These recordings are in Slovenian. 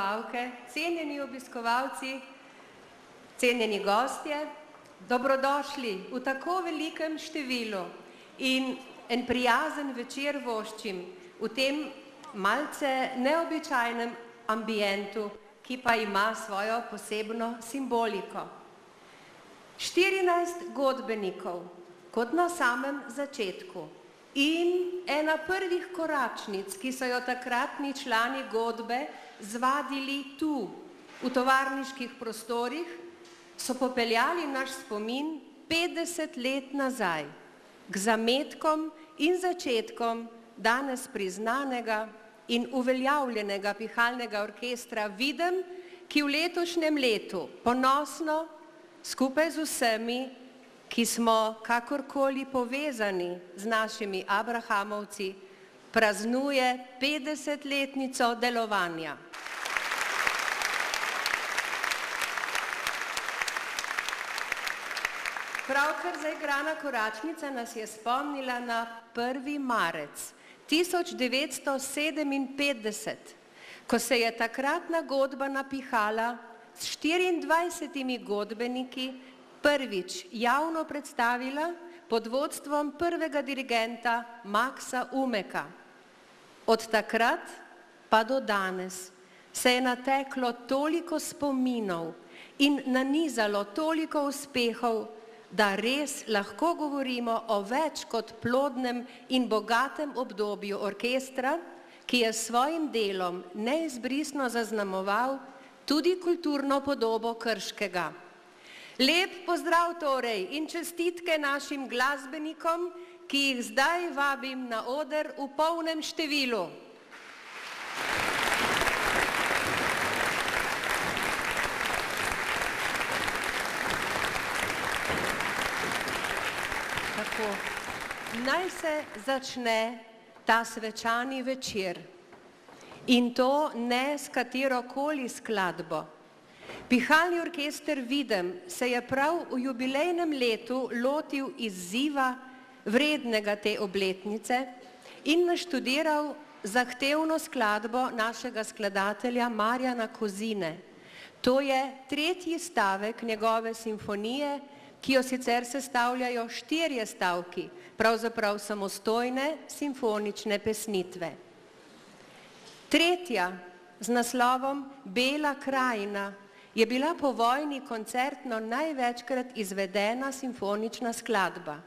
obiskovalke, cenjeni obiskovalci, cenjeni gostje, dobrodošli v tako velikem številu in en prijazen večer voščim v tem malce neobičajnem ambientu, ki pa ima svojo posebno simboliko. 14 godbenikov, kot na samem začetku, in ena prvih koračnic, ki so jo takratni člani godbe zvadili tu, v tovarniških prostorih, so popeljali naš spomin 50 let nazaj k zametkom in začetkom danes priznanega in uveljavljenega pihalnega orkestra Videm, ki v letošnjem letu ponosno skupaj z vsemi, ki smo kakorkoli povezani z našimi abrahamovci, praznuje 50-letnico delovanja. Pravkar zaigrana koračnica nas je spomnila na 1. marec 1957, ko se je takratna godba napihala s 24 godbeniki prvič javno predstavila pod vodstvom prvega dirigenta Maxa Umeka. Od takrat pa do danes se je nateklo toliko spominov in nanizalo toliko uspehov, da res lahko govorimo o več kot plodnem in bogatem obdobju orkestra, ki je s svojim delom neizbrisno zaznamoval tudi kulturno podobo Krškega. Lep pozdrav torej in čestitke našim glasbenikom, ki jih zdaj vabim na oder v polnem številu. Tako, naj se začne ta svečani večer in to ne s katerokoli skladbo. Pihalni orkester Videm se je prav v jubilejnem letu lotil izziva vrednega te obletnice in naštudiral zahtevno skladbo našega skladatelja Marjana Kozine. To je 3. stavek njegove simfonije, ki jo sicer sestavljajo 4 stavki, pravzaprav samostojne simfonične pesnitve. 3. z naslovom Bela krajina je bila po vojni koncertno največkrat izvedena simfonična skladba.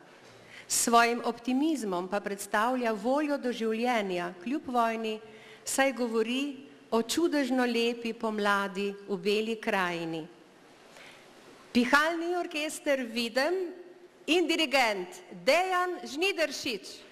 S svojim optimizmom pa predstavlja voljo do življenja kljub vojni, saj govori o čudežno lepi pomladi v Beli krajini. Pihalni orkester Videm in dirigent Dejan Žnidaršič.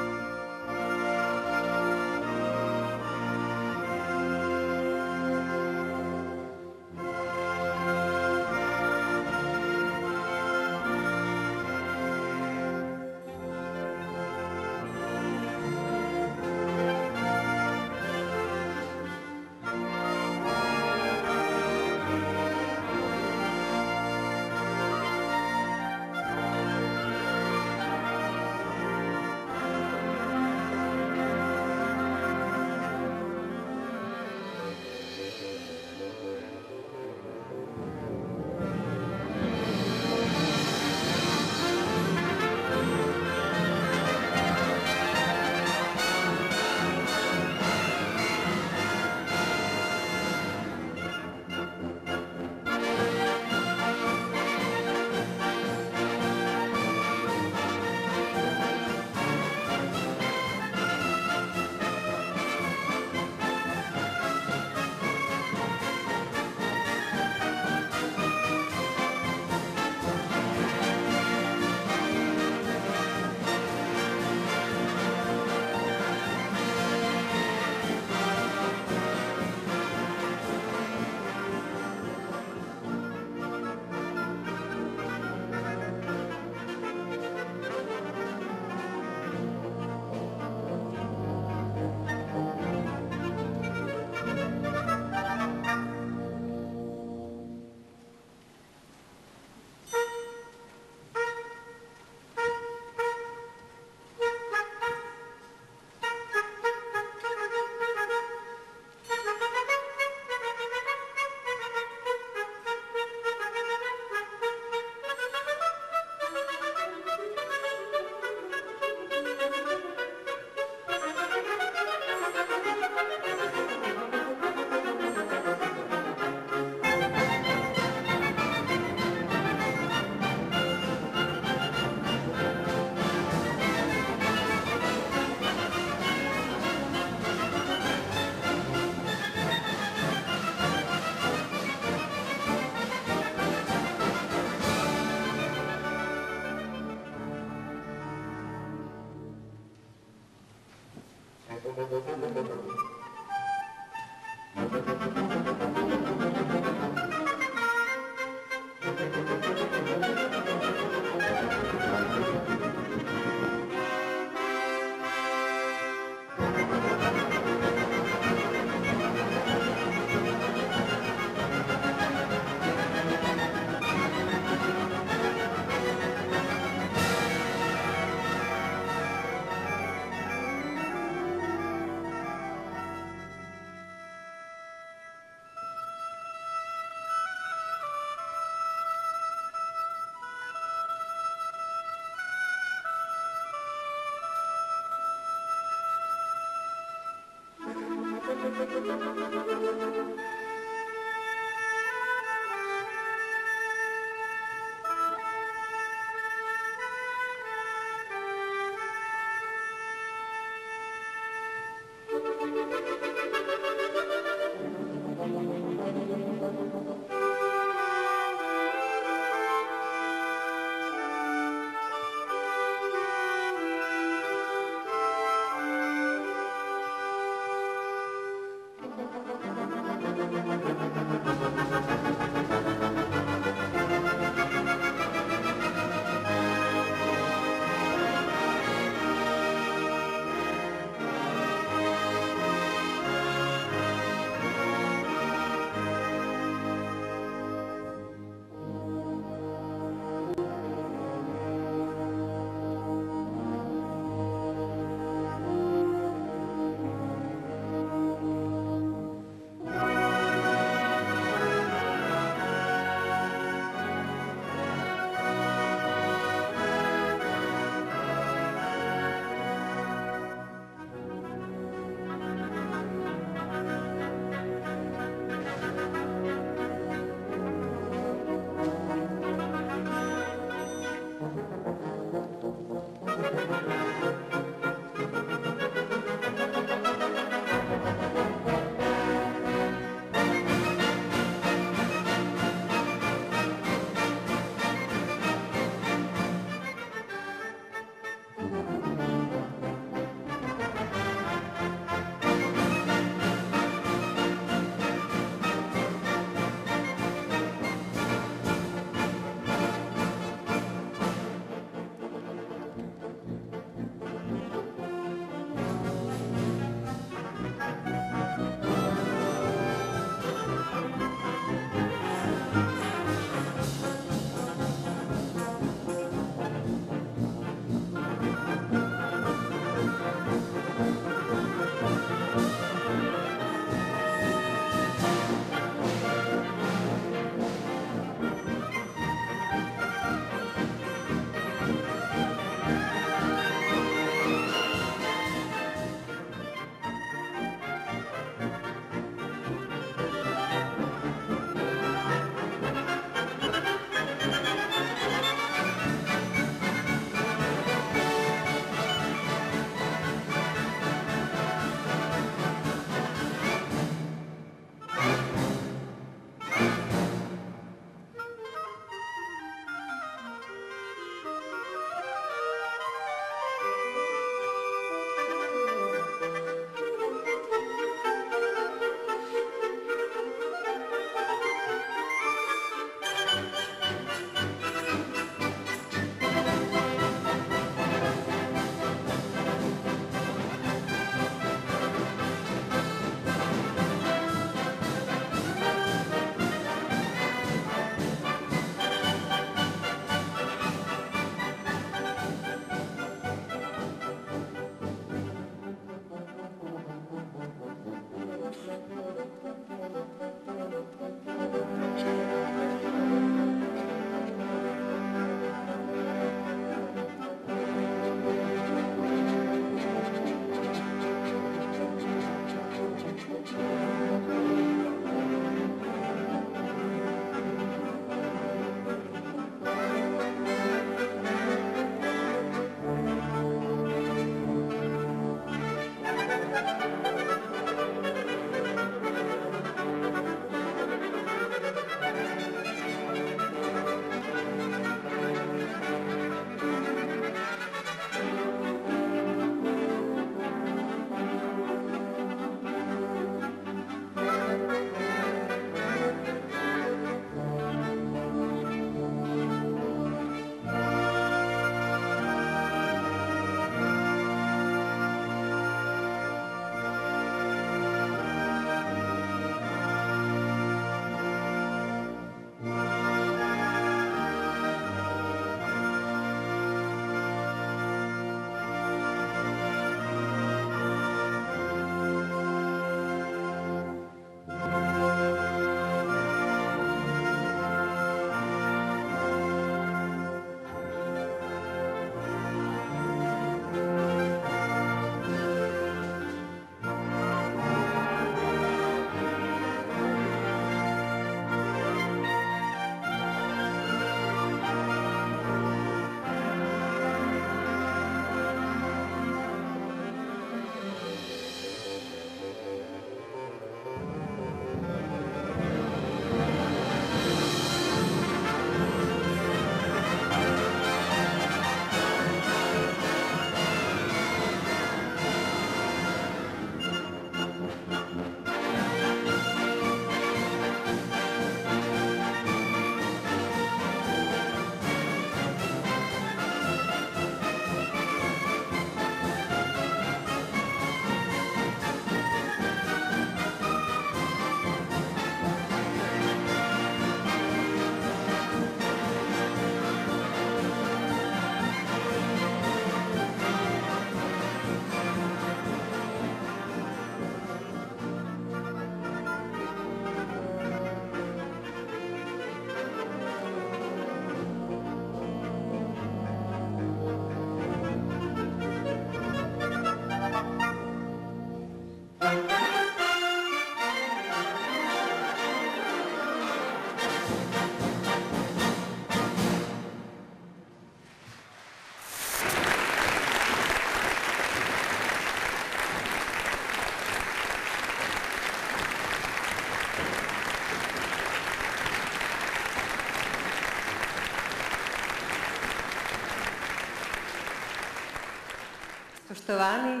Spoštovani,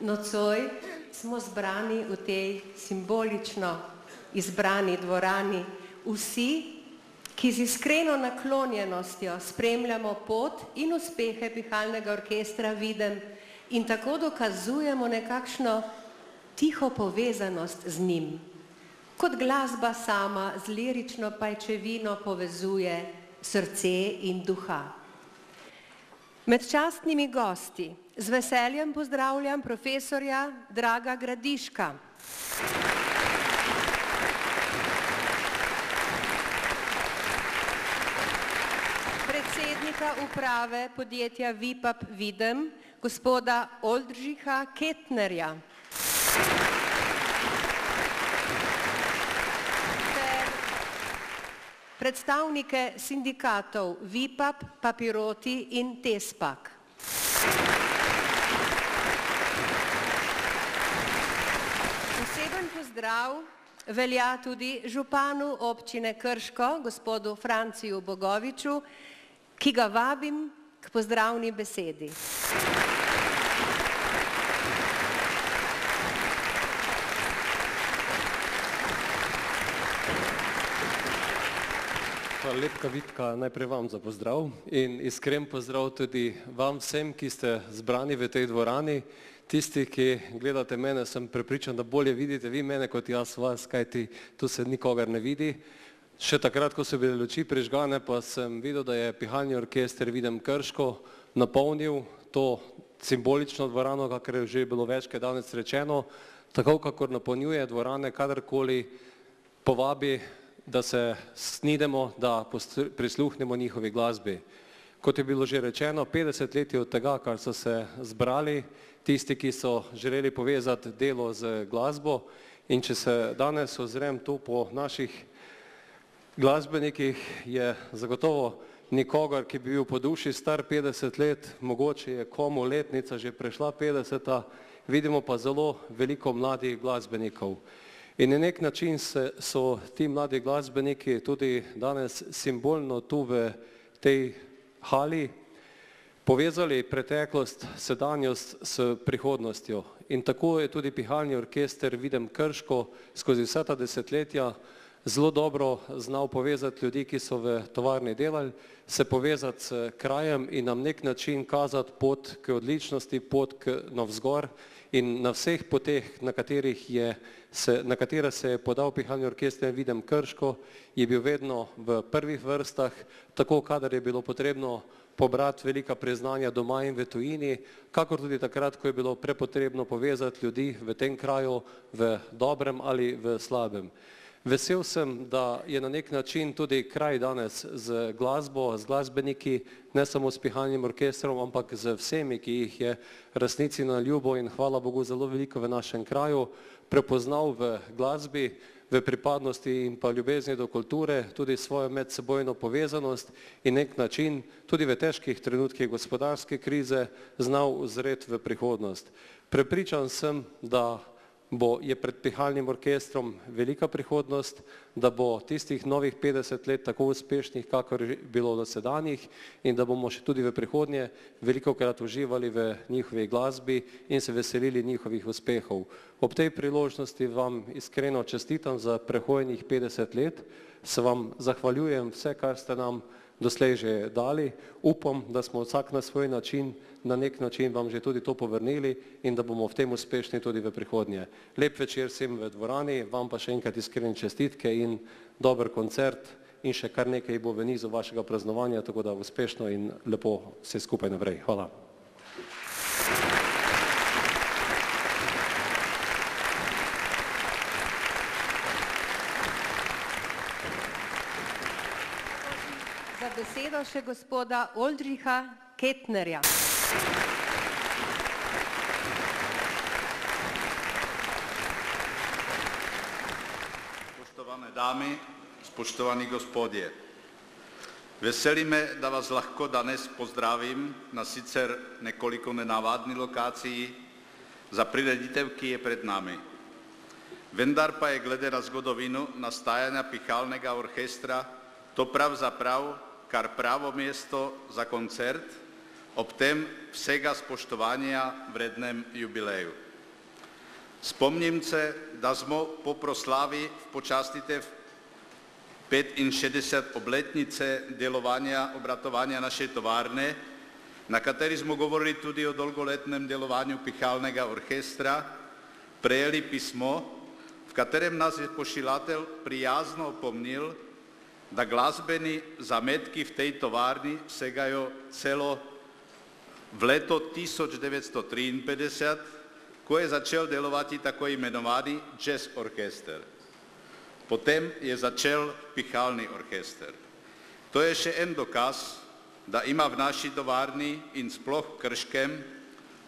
nocoj smo zbrani v tej simbolično izbrani dvorani vsi, ki z iskreno naklonjenostjo spremljamo pot in uspehe Pihalnega orkestra Videm in tako dokazujemo nekakšno tiho povezanost z njim. Kot glasba sama z lirično pajčevino povezuje srce in duha. Med častnimi gosti z veseljem pozdravljam profesorja Draga Gradiška. Predsednika uprave podjetja Vipap Videm, gospoda Oldřicha Kettnerja. Predstavnike sindikatov Vipap, Papiroti in Tespak. Poseben pozdrav velja tudi županu občine Krško, gospodu Franciju Bogoviču, ki ga vabim k pozdravni besedi. Hvala lepka Vitka, najprej vam za pozdrav in iskren pozdrav tudi vam vsem, ki ste zbrani v tej dvorani. Tisti, ki gledate mene, sem prepričan, da bolje vidite vi mene kot jaz vas, kajti tu se nikogar ne vidi. Še takrat, ko so bile luči prižgane, pa sem videl, da je Pihalni orkester Videm Krško napolnil to simbolično dvorano, kakor je že bilo večkrat danes rečeno, tako kakor napolnjuje dvorane, kadarkoli povabi, da se snidemo, da prisluhnemo njihovi glasbi. Kot je bilo že rečeno, 50 let je od tega, kar so se zbrali tisti, ki so želeli povezati delo z glasbo, in če se danes ozrem tu po naših glasbenikih, je zagotovo nikogar, ki bi bil po duši star 50 let, mogoče je komu letnica že prešla 50, vidimo pa zelo veliko mladih glasbenikov. In na nek način so ti mladi glasbeniki tudi danes simbolno tu v tej hali povezali preteklost, sedanjost s prihodnostjo. In tako je tudi Pihalni orkester Videm Krško skozi vsa ta desetletja zelo dobro znal povezati ljudi, ki so v tovarni delali, se povezati s krajem in nam nek način kazati pot k odličnosti, pot k navzgor. In na vseh poteh, na katere se je podal Pihalni orkester Videm Krško, je bil vedno v prvih vrstah, tako kadar je bilo potrebno pobrati velika priznanja doma in v tujini, kakor tudi takrat, ko je bilo prepotrebno povezati ljudi v tem kraju v dobrem ali v slabem. Vesel sem, da je na nek način tudi kraj danes z glasbo, z glasbeniki, ne samo s Pihalnim orkestrom, ampak z vsemi, ki jih je resnici na ljubo in hvala Bogu zelo veliko v našem kraju, prepoznal v glasbi, v pripadnosti in pa ljubezni do kulture, tudi svojo medsebojno povezanost in nek način tudi v težkih trenutkih gospodarske krize znal uzreti v prihodnost. Prepričan sem, da je pred Pihalnim orkestrom velika prihodnost, da bo tistih novih 50 let tako uspešnih, kakor je bilo do sedanjih, in da bomo še tudi v prihodnje velikokrat uživali v njihovi glasbi in se veselili njihovih uspehov. Ob tej priložnosti vam iskreno čestitam za prehojenih 50 let, se vam zahvaljujem vse, kar ste nam doslej že dali. Upam, da smo vsak na svoj način, na nek način vam že tudi to povrnili in da bomo v tem uspešni tudi v prihodnje. Lep večer vsem v dvorani, vam pa še enkrat iskrene čestitke in dober koncert in še kar nekaj bo v nizu vašega praznovanja, tako da uspešno in lepo vse skupaj naprej. Hvala. Za besedo še gospoda Oldřicha Kettnerja. Spoštovane dámy, spoštovani gospodje. Veseli me, da vas lahko danes pozdravim na sicer nekoliko nenavadni lokaciji za prireditev, ki je pred nami. Vendar pa je glede na zgodovino nastajanja Pihalnega orkestra to pravzaprav kar pravo mesto za koncert ob tem vsega spoštovanja vrednem jubileju. Spomnim se, da smo po proslavi v počastitev 65 obletnice delovanja, obratovanja naše tovarne, na kateri smo govorili tudi o dolgoletnem delovanju pihalnega orkestra, prejeli pismo, v katerem nas je pošiljatelj prijazno opomnil, da glasbeni zametki v tej tovarni segajo celo v leto 1953, ko je začel delovati tako imenovani jazz orkester. Potem je začel pihalni orkester. To je še en dokaz, da ima v naši tovarni in sploh v Krškem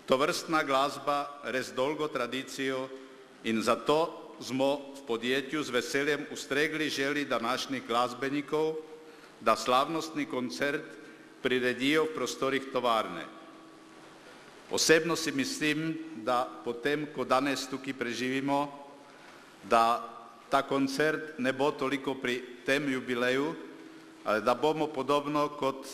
tovrstna glasba res dolgo tradicijo in zato smo v podjetju z veseljem ustregli želji današnjih glasbenikov, da slavnostni koncert priredijo v prostorih tovarne. Osebno si mislim, da potem, ko danes tukaj preživimo, da ta koncert ne bo toliko pri tem jubileju, ali da bomo podobno kot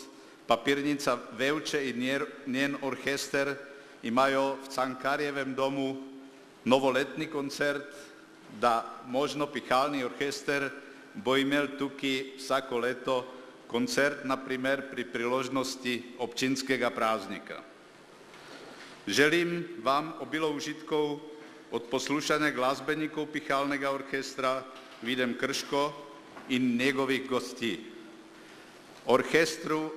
Papirnica Vevče in njen orkester imajo v Cankarjevem domu novoletni koncert, da možno pihalni orkester bo imel tukaj vsako leto koncert, na primer pri priložnosti občinskega praznika. Želim vam obilo užitkov od poslušanja glasbenikov pihalnega orkestra Videm Krško in njegovih gosti. Orkestru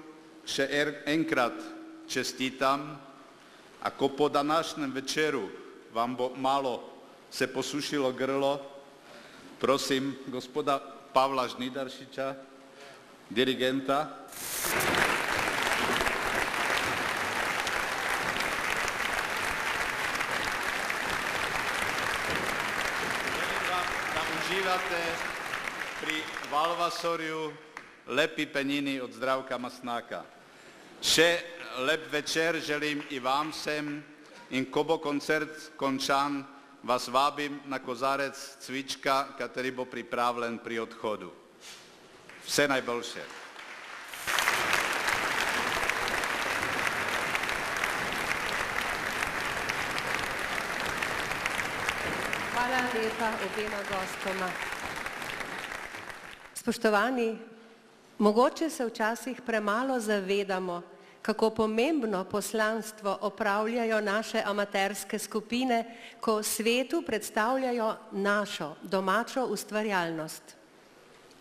še enkrat čestitam, ako po današnjem večeru vam bo malo se posušilo grlo, prosim gospoda Pavla Žnidaršiča, dirigenta. Želim vam, da uživate pri Valvasorju lepi penini od Zdravka Masnaka. Še lep večer želim i vam vsem in ko bo koncert končan, vas vabim na kozarec cvička, kateri bo pripravljen pri odhodu. Vse najboljše. Hvala lepa obema gostoma. Spoštovani, mogoče se včasih premalo zavedamo, kako pomembno poslanstvo opravljajo naše amaterske skupine, ko svetu predstavljajo našo domačo ustvarjalnost.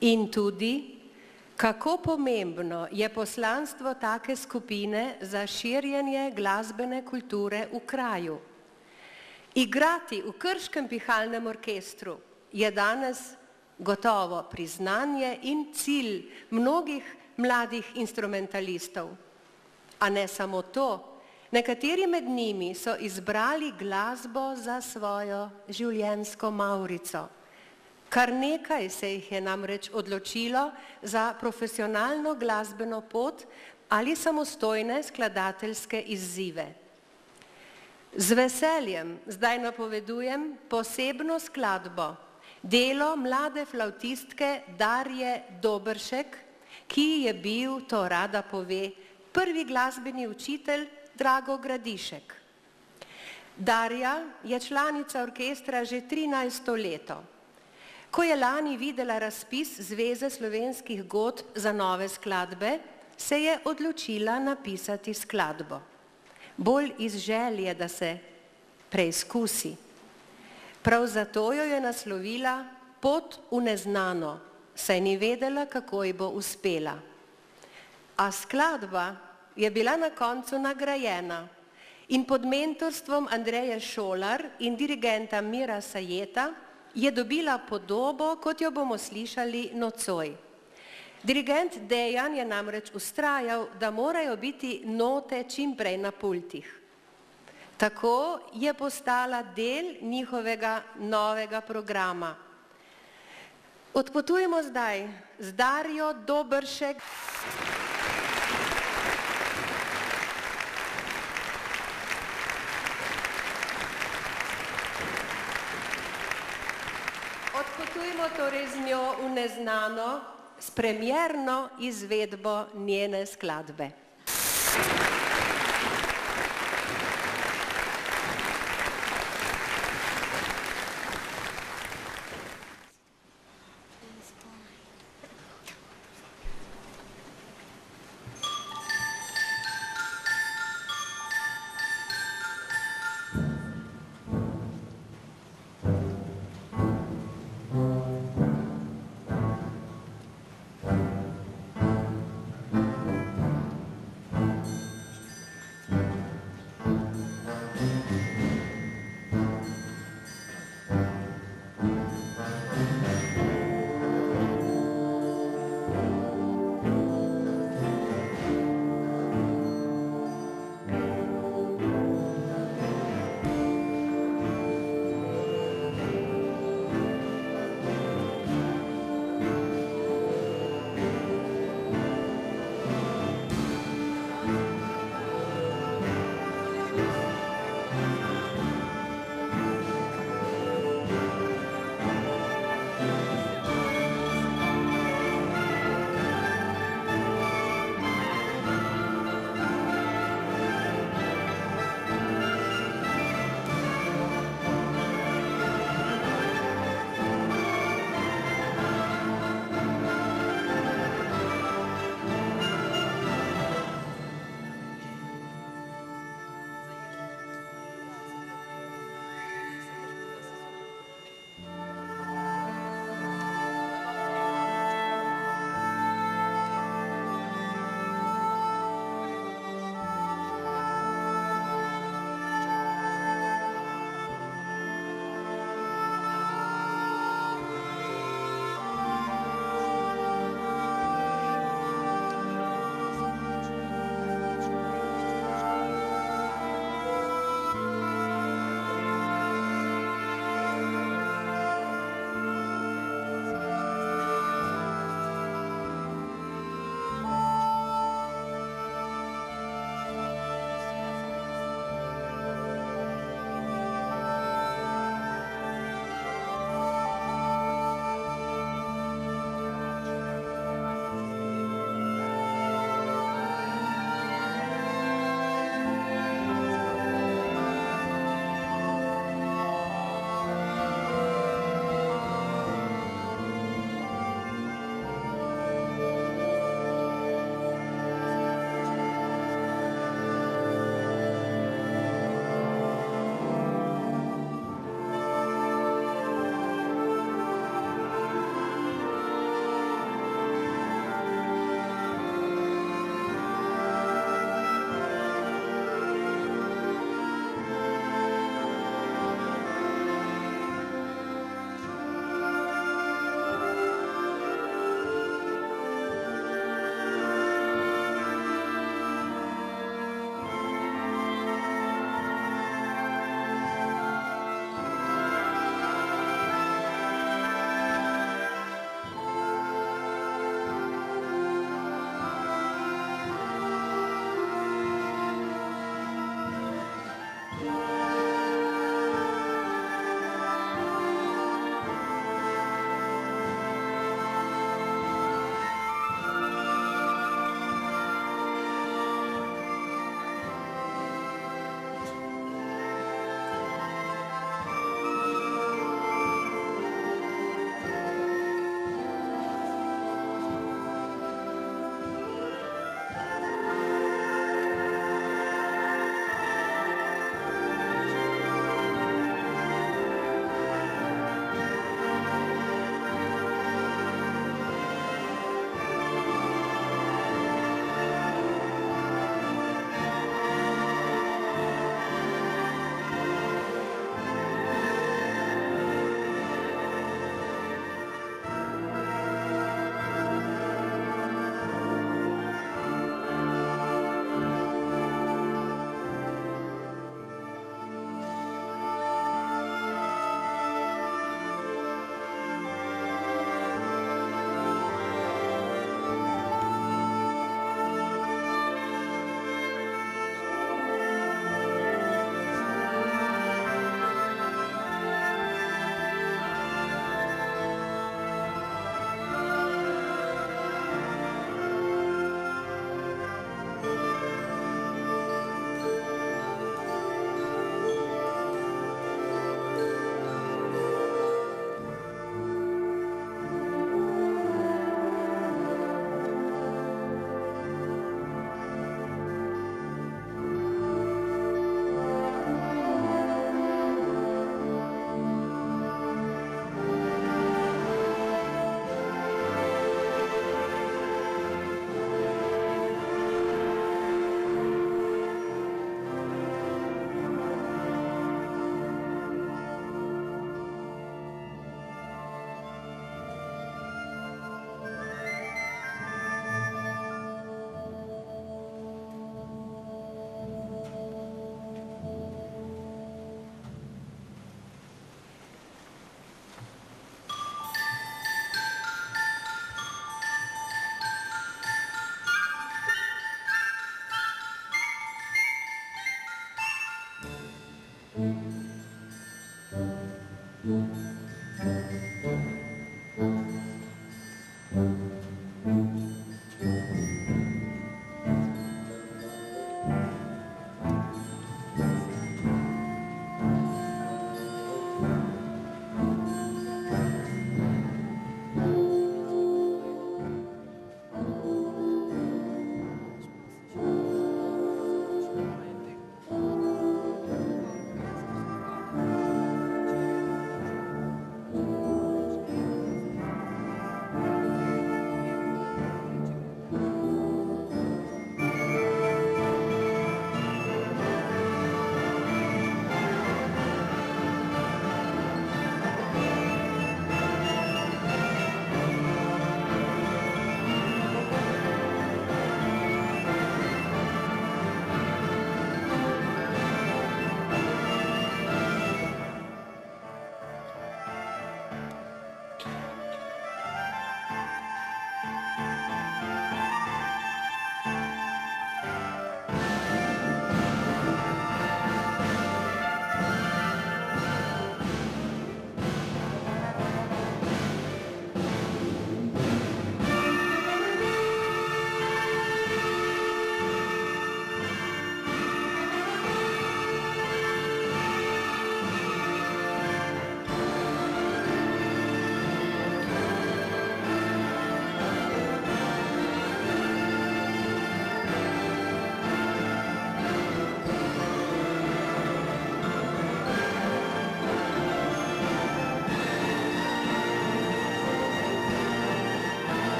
In tudi, kako pomembno je poslanstvo take skupine za širjenje glasbene kulture v kraju. Igrati v Krškem pihalnem orkestru je danes gotovo priznanje in cilj mnogih mladih instrumentalistov. A ne samo to, nekateri med njimi so izbrali glasbo za svojo življenjsko mavrico. Kar nekaj se jih je namreč odločilo za profesionalno glasbeno pot ali samostojne skladateljske izzive. Z veseljem zdaj napovedujem posebno skladbo, delo mlade flavtistke Darje Dobršek, ki je bil, to rada pove, prvi glasbeni učitelj Drago Gradišek. Darja je članica orkestra že 13. leto. Ko je lani videla razpis Zveze slovenskih godb za nove skladbe, se je odločila napisati skladbo. Bolj iz želje, da se preizkusi. Prav zato jo je naslovila Pot v neznano, saj ni vedela, kako ji bo uspela. A skladba je bila na koncu nagrajena in pod mentorstvom Andreje Šolar in dirigenta Mira Sajeta je dobila podobo, kot jo bomo slišali nocoj. Dirigent Dejan je namreč vztrajal, da morajo biti note čim prej na pultih. Tako je postala del njihovega novega programa. Odpotujemo zdaj z Darjo Dobršek. Odpotujemo torej z njo v neznano s premierno izvedbo njene skladbe.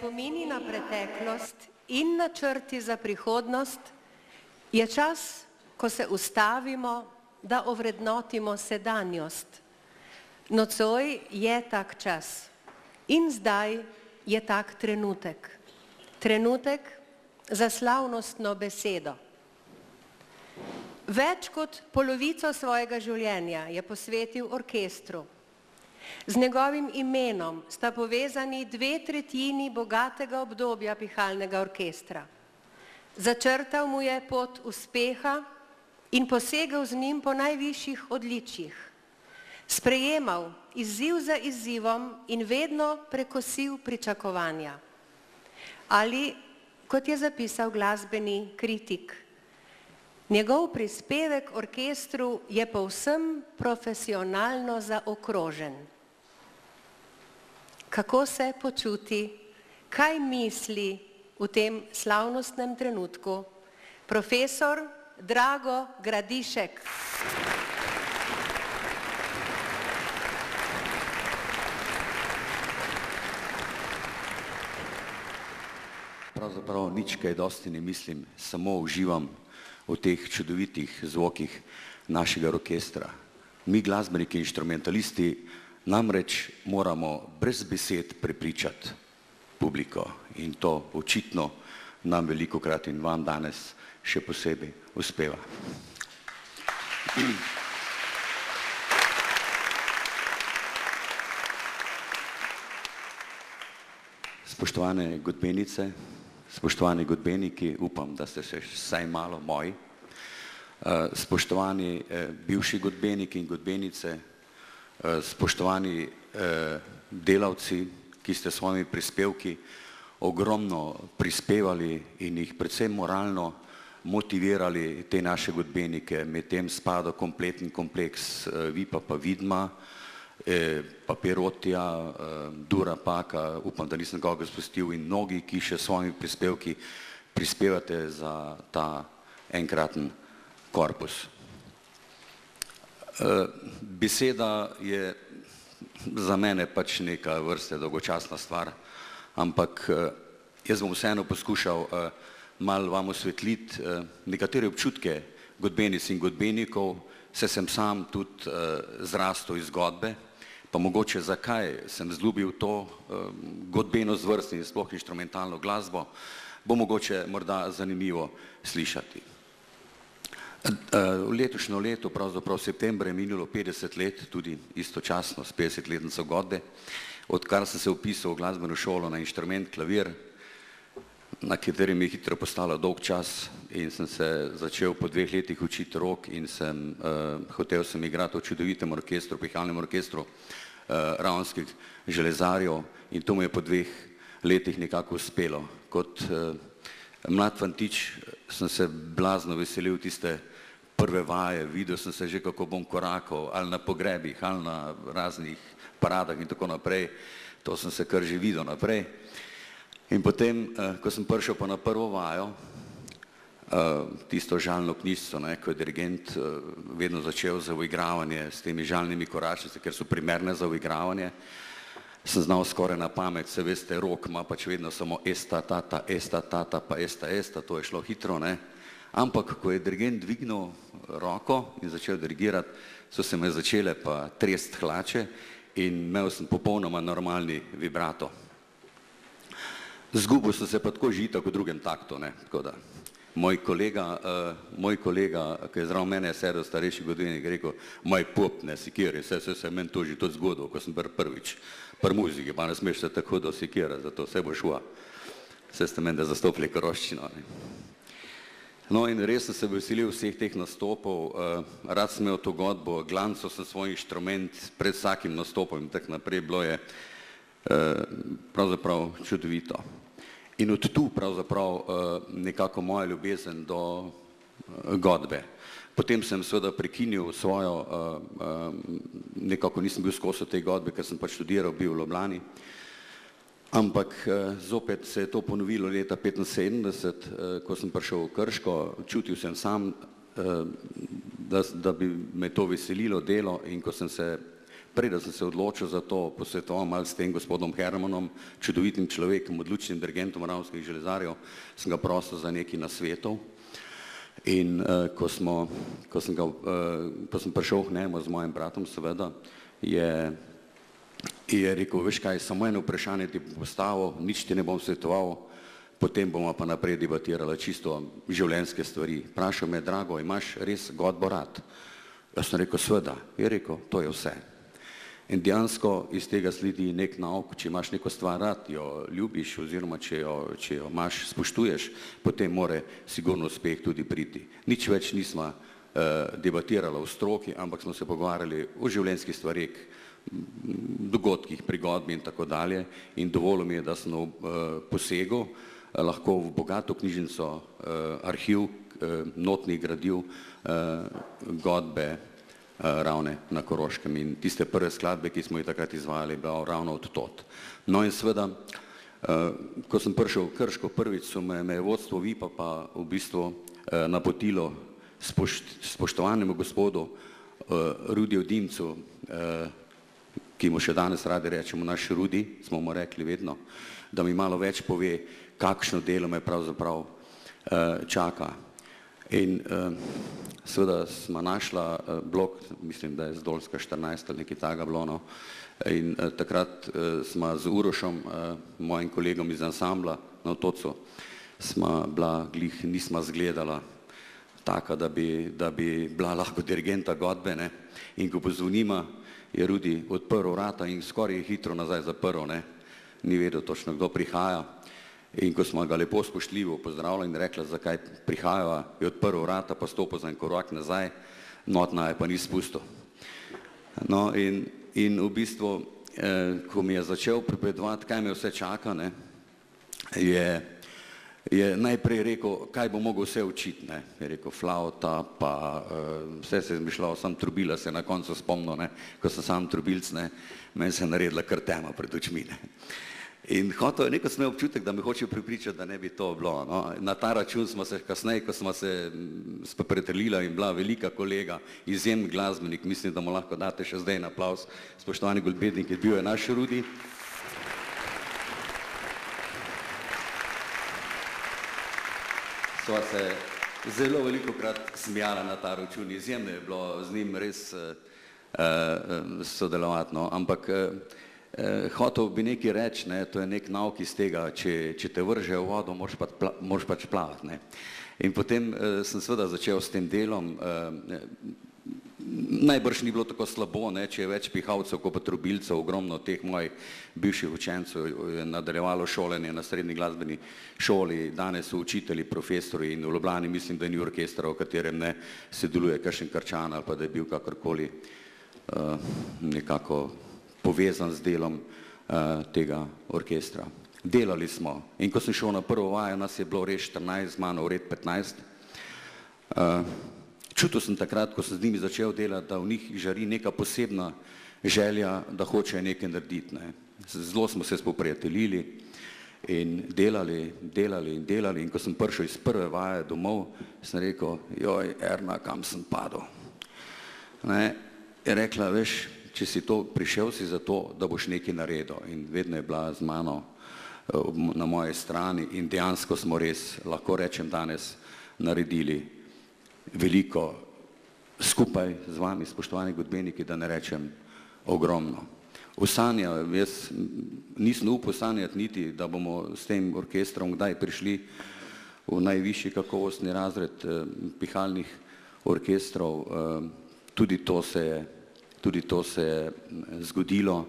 spomini na preteklost in načrti za prihodnost, je čas, ko se ustavimo, da ovrednotimo sedanjost. Nocoj je tak čas in zdaj je tak trenutek. Trenutek za slavnostno besedo. Več kot polovico svojega življenja je posvetil orkestru. Z njegovim imenom sta povezani 2/3 bogatega obdobja pihalnega orkestra. Začrtal mu je pot uspeha in posegel z njim po najvišjih odličjih. Sprejemal izziv za izzivom in vedno prekosil pričakovanja. Ali, kot je zapisal glasbeni kritik, njegov prispevek orkestru je povsem profesionalno zaokrožen. Kako se počuti, kaj misli v tem slavnostnem trenutku profesor Drago Gradišek? Pravzaprav nič kaj dosti ne mislim, samo uživam v teh čudovitih zvokih našega orkestra. Mi, glasbeniki, inštrumentalisti, namreč moramo brez besed prepričati publiko in to očitno nam velikokrat in vam danes še posebej uspeva. Spoštovane godbenice, spoštovani godbeniki, upam, da ste še vsaj malo moji, spoštovani bivši godbeniki in godbenice, spoštovani delavci, ki ste s svojimi prispevki ogromno prispevali in jih predvsem moralno motivirali te naše godbenike, med tem spada kompleten kompleks Vipa pa Vidma, pa Pirotija, Dura Paka, upam, da nisem koga spustil, in mnogi, ki še s svojimi prispevki prispevate za ta enkraten korpus. Beseda je za mene pač neka vrste dolgočasna stvar, ampak jaz bom vseeno poskušal malo vam osvetliti nekatere občutke godbenic in godbenikov, saj sem sam tudi zrastel iz godbe, pa mogoče zakaj sem vzljubil to godbeno zvrst in sploh inštrumentalno glasbo, bo mogoče morda zanimivo slišati. V letošnjo leto, pravzaprav septembra, je minilo 50 let, tudi istočasno s 50-letnico godbe, odkar sem se vpisal v glasbeno šolo na inštrument klavir, na katerem je hitro postalo dolg čas in sem se začel po 2 letih učiti rok in hotel sem igrati v čudovitem orkestru, pihalnem orkestru Ravnskih železarjev, in to mu je po 2 letih nekako uspelo. Kot mlad fantič sem se blazno veselil tiste prve vaje, videl sem se že, kako bom korakal, ali na pogrebih, ali na raznih paradah in tako naprej. To sem se kar že videl naprej. In potem, ko sem prišel pa na prvo vajo, tisto žalno knjižico, ko je dirigent vedno začel za uigravanje s temi žalnimi koračnici, ker so primerne za uigravanje, sem znal skoraj na pamet, se veste, rok ima pač vedno samo esta, tata, pa esta, to je šlo hitro, ne. Ampak, ko je dirigent dvignil roko in začel dirigirati, so se me začele pa trest hlače in imel sem popolnoma normalni vibrato. Zgubil sem se pa tako že itak v drugem taktu, ne, tako da. Moj kolega, ki je zraven mene sedel, starejši godbenik, je rekel, moj pop, ne, sikiri, se meni to že tudi zgodilo, ko sem prvič pri muziki, pa ne smeš se tako do sikira, zato se bo šla. Vse ste meni zastopili koroščino. No in res sem se veselil vseh teh nastopov, rad sem imel to godbo, glancal sem svoj inštrument pred vsakim nastopom in tako naprej, bilo je pravzaprav čudovito. In od tu pravzaprav nekako moja ljubezen do godbe. Potem sem seveda prekinil svojo, nekako nisem bil skozi tej godbe, ker sem pač študiral, bil v Ljubljani, ampak zopet se je to ponovilo leta 1975, ko sem prišel v Krško, čutil sem sam, da bi me to veselilo delo, in ko sem se preden sem se odločil za to, posvetoval malo s tem gospodom Hermanom, čudovitim človekom, odličnim dirigentom Ravnskih železarjev, sem ga prosil za nekaj nasvetov. In ko sem prišel k njemu z mojim bratom, seveda, je rekel, veš kaj, samo eno vprašanje ti postavil, nič ti ne bom svetoval, potem bomo pa naprej debatirali čisto življenjske stvari. Vprašal me, drago, imaš res godbo rad? Jaz sem rekel, sveda. Je rekel, to je vse. In dejansko iz tega sledi nek nauk, če imaš neko stvar rad, jo ljubiš oziroma če jo imaš, spoštuješ, potem more sigurno uspeh tudi priti. Nič več nismo debatirali v stroki, ampak smo se pogovarjali o življenjskih stvareh, dogodkih pri godbi in tako dalje in dovolj mi je, da sem posegel lahko v bogato knjižnico, arhiv, notnih gradiv godbe Ravne na Koroškem in tiste prve skladbe, ki smo jih takrat izvajali, bila ravno od tod. No in seveda, ko sem prišel v Krško prvič, me je vodstvo VIP-a pa v bistvu napotilo spoštovanemu gospodu Rudiju Dimcu, ki mu še danes radi rečemo naš Rudi, smo mu rekli vedno, da mi malo več pove, kakšno delo me pravzaprav čaka. In seveda smo našla blok, mislim, da je Zdolska 14 ali nekaj takega bilo, no. In takrat smo z Urošom, mojim kolegom iz ansambla na Otocu, smo bila, glih nismo zgledala taka, da bi bila lahko dirigenta godbe, ne. In ko pozvonima, je Rudi odprl vrata in skoraj hitro nazaj zaprl, ne. Ni vedel točno, kdo prihaja. In ko smo ga lepo spoštljivo pozdravili in rekla, zakaj prihajava, je odprl vrata, pa stopil za en korak nazaj, notna je pa ni spustil. No in v bistvu, ko mi je začel pripovedovati, kaj me vse čaka, ne, je najprej rekel, kaj bo mogel vse učiti, ne. Je rekel, flauta, pa vse se je izmišljal, sam trubila se na koncu spomnil, ne, ko sem sam trubilc, ne, meni se je naredila kar tema pred očmi, ne. In hotel, neko sem imel občutek, da me hoče pripričati, da ne bi to bilo, no. Na ta račun smo se kasneje, ko smo se pretelila in bila velika kolega, izjemen glasbenik, mislim, da mu lahko date še zdaj en aplavz, spoštovani Golbednik, je bil je naš Rudi. Sva se zelo velikokrat smijala na ta račun, izjemno je bilo z njim res sodelovati, no, ampak hotel bi nekaj reči, ne, to je nek nauk iz tega, če te vrže v vodo, moraš pač plavati, ne. In potem sem seveda začel s tem delom, najbrž ni bilo tako slabo, ne, če je več pihalcev kot pa trubilcev, ogromno teh mojih bivših učencev je nadaljevalo šolanje na srednji glasbeni šoli, danes so učitelji, profesori in v Ljubljani mislim, da ni orkestra, v katerem ne se deluje kakšen Krčan ali pa da je bil kakorkoli nekako povezan z delom tega orkestra. Delali smo in ko sem šel na prvo vajo, nas je bilo res 14, z mano vred 15. Čutil sem takrat, ko sem z njimi začel delati, da v njih žari neka posebna želja, da hočejo nekaj narediti, ne. Zelo smo se spoprijateljili in delali in ko sem prišel iz prve vaje domov, sem rekel, joj, Erna, kam sem padel. Ne, je rekla, veš, če si to, prišel si zato, da boš nekaj naredil in vedno je bila z mano na moje strani in dejansko smo res, lahko rečem danes, naredili veliko skupaj z vami, spoštovani godbeniki, da ne rečem ogromno. Jaz nisem upal sanjati niti, da bomo s tem orkestrom kdaj prišli v najvišji kakovostni razred pihalnih orkestrov, tudi to se je zgodilo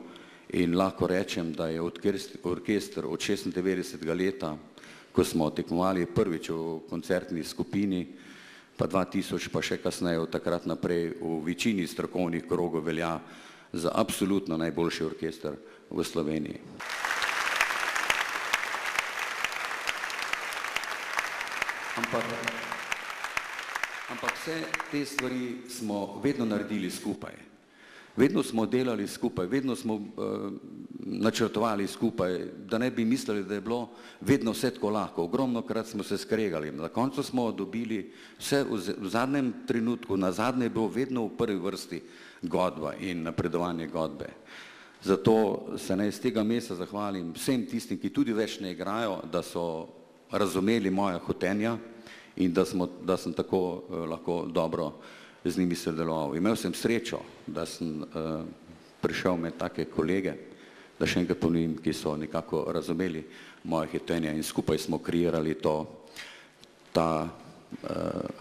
in lahko rečem, da je orkester od 96. leta, ko smo tekmovali prvič v koncertni skupini, pa 2000, pa še kasneje od takrat naprej v večini strokovnih krogov velja za absolutno najboljši orkester v Sloveniji. Ampak vse te stvari smo vedno naredili skupaj. Vedno smo delali skupaj, vedno smo načrtovali skupaj, da ne bi mislili, da je bilo vedno vse tako lahko. Ogromno krat smo se skregali. Na koncu smo dobili vse v zadnjem trenutku, na zadnje je bilo vedno v prvi vrsti godba in napredovanje godbe. Zato se naj z tega mesta zahvalim vsem tistim, ki tudi več ne igrajo, da so razumeli moja hotenja in da sem tako lahko dobro z njimi sodeloval. Imel sem srečo, da sem prišel med take kolege, da še enkrat ponovim, ki so nekako razumeli moje hotenja in skupaj smo kreirali ta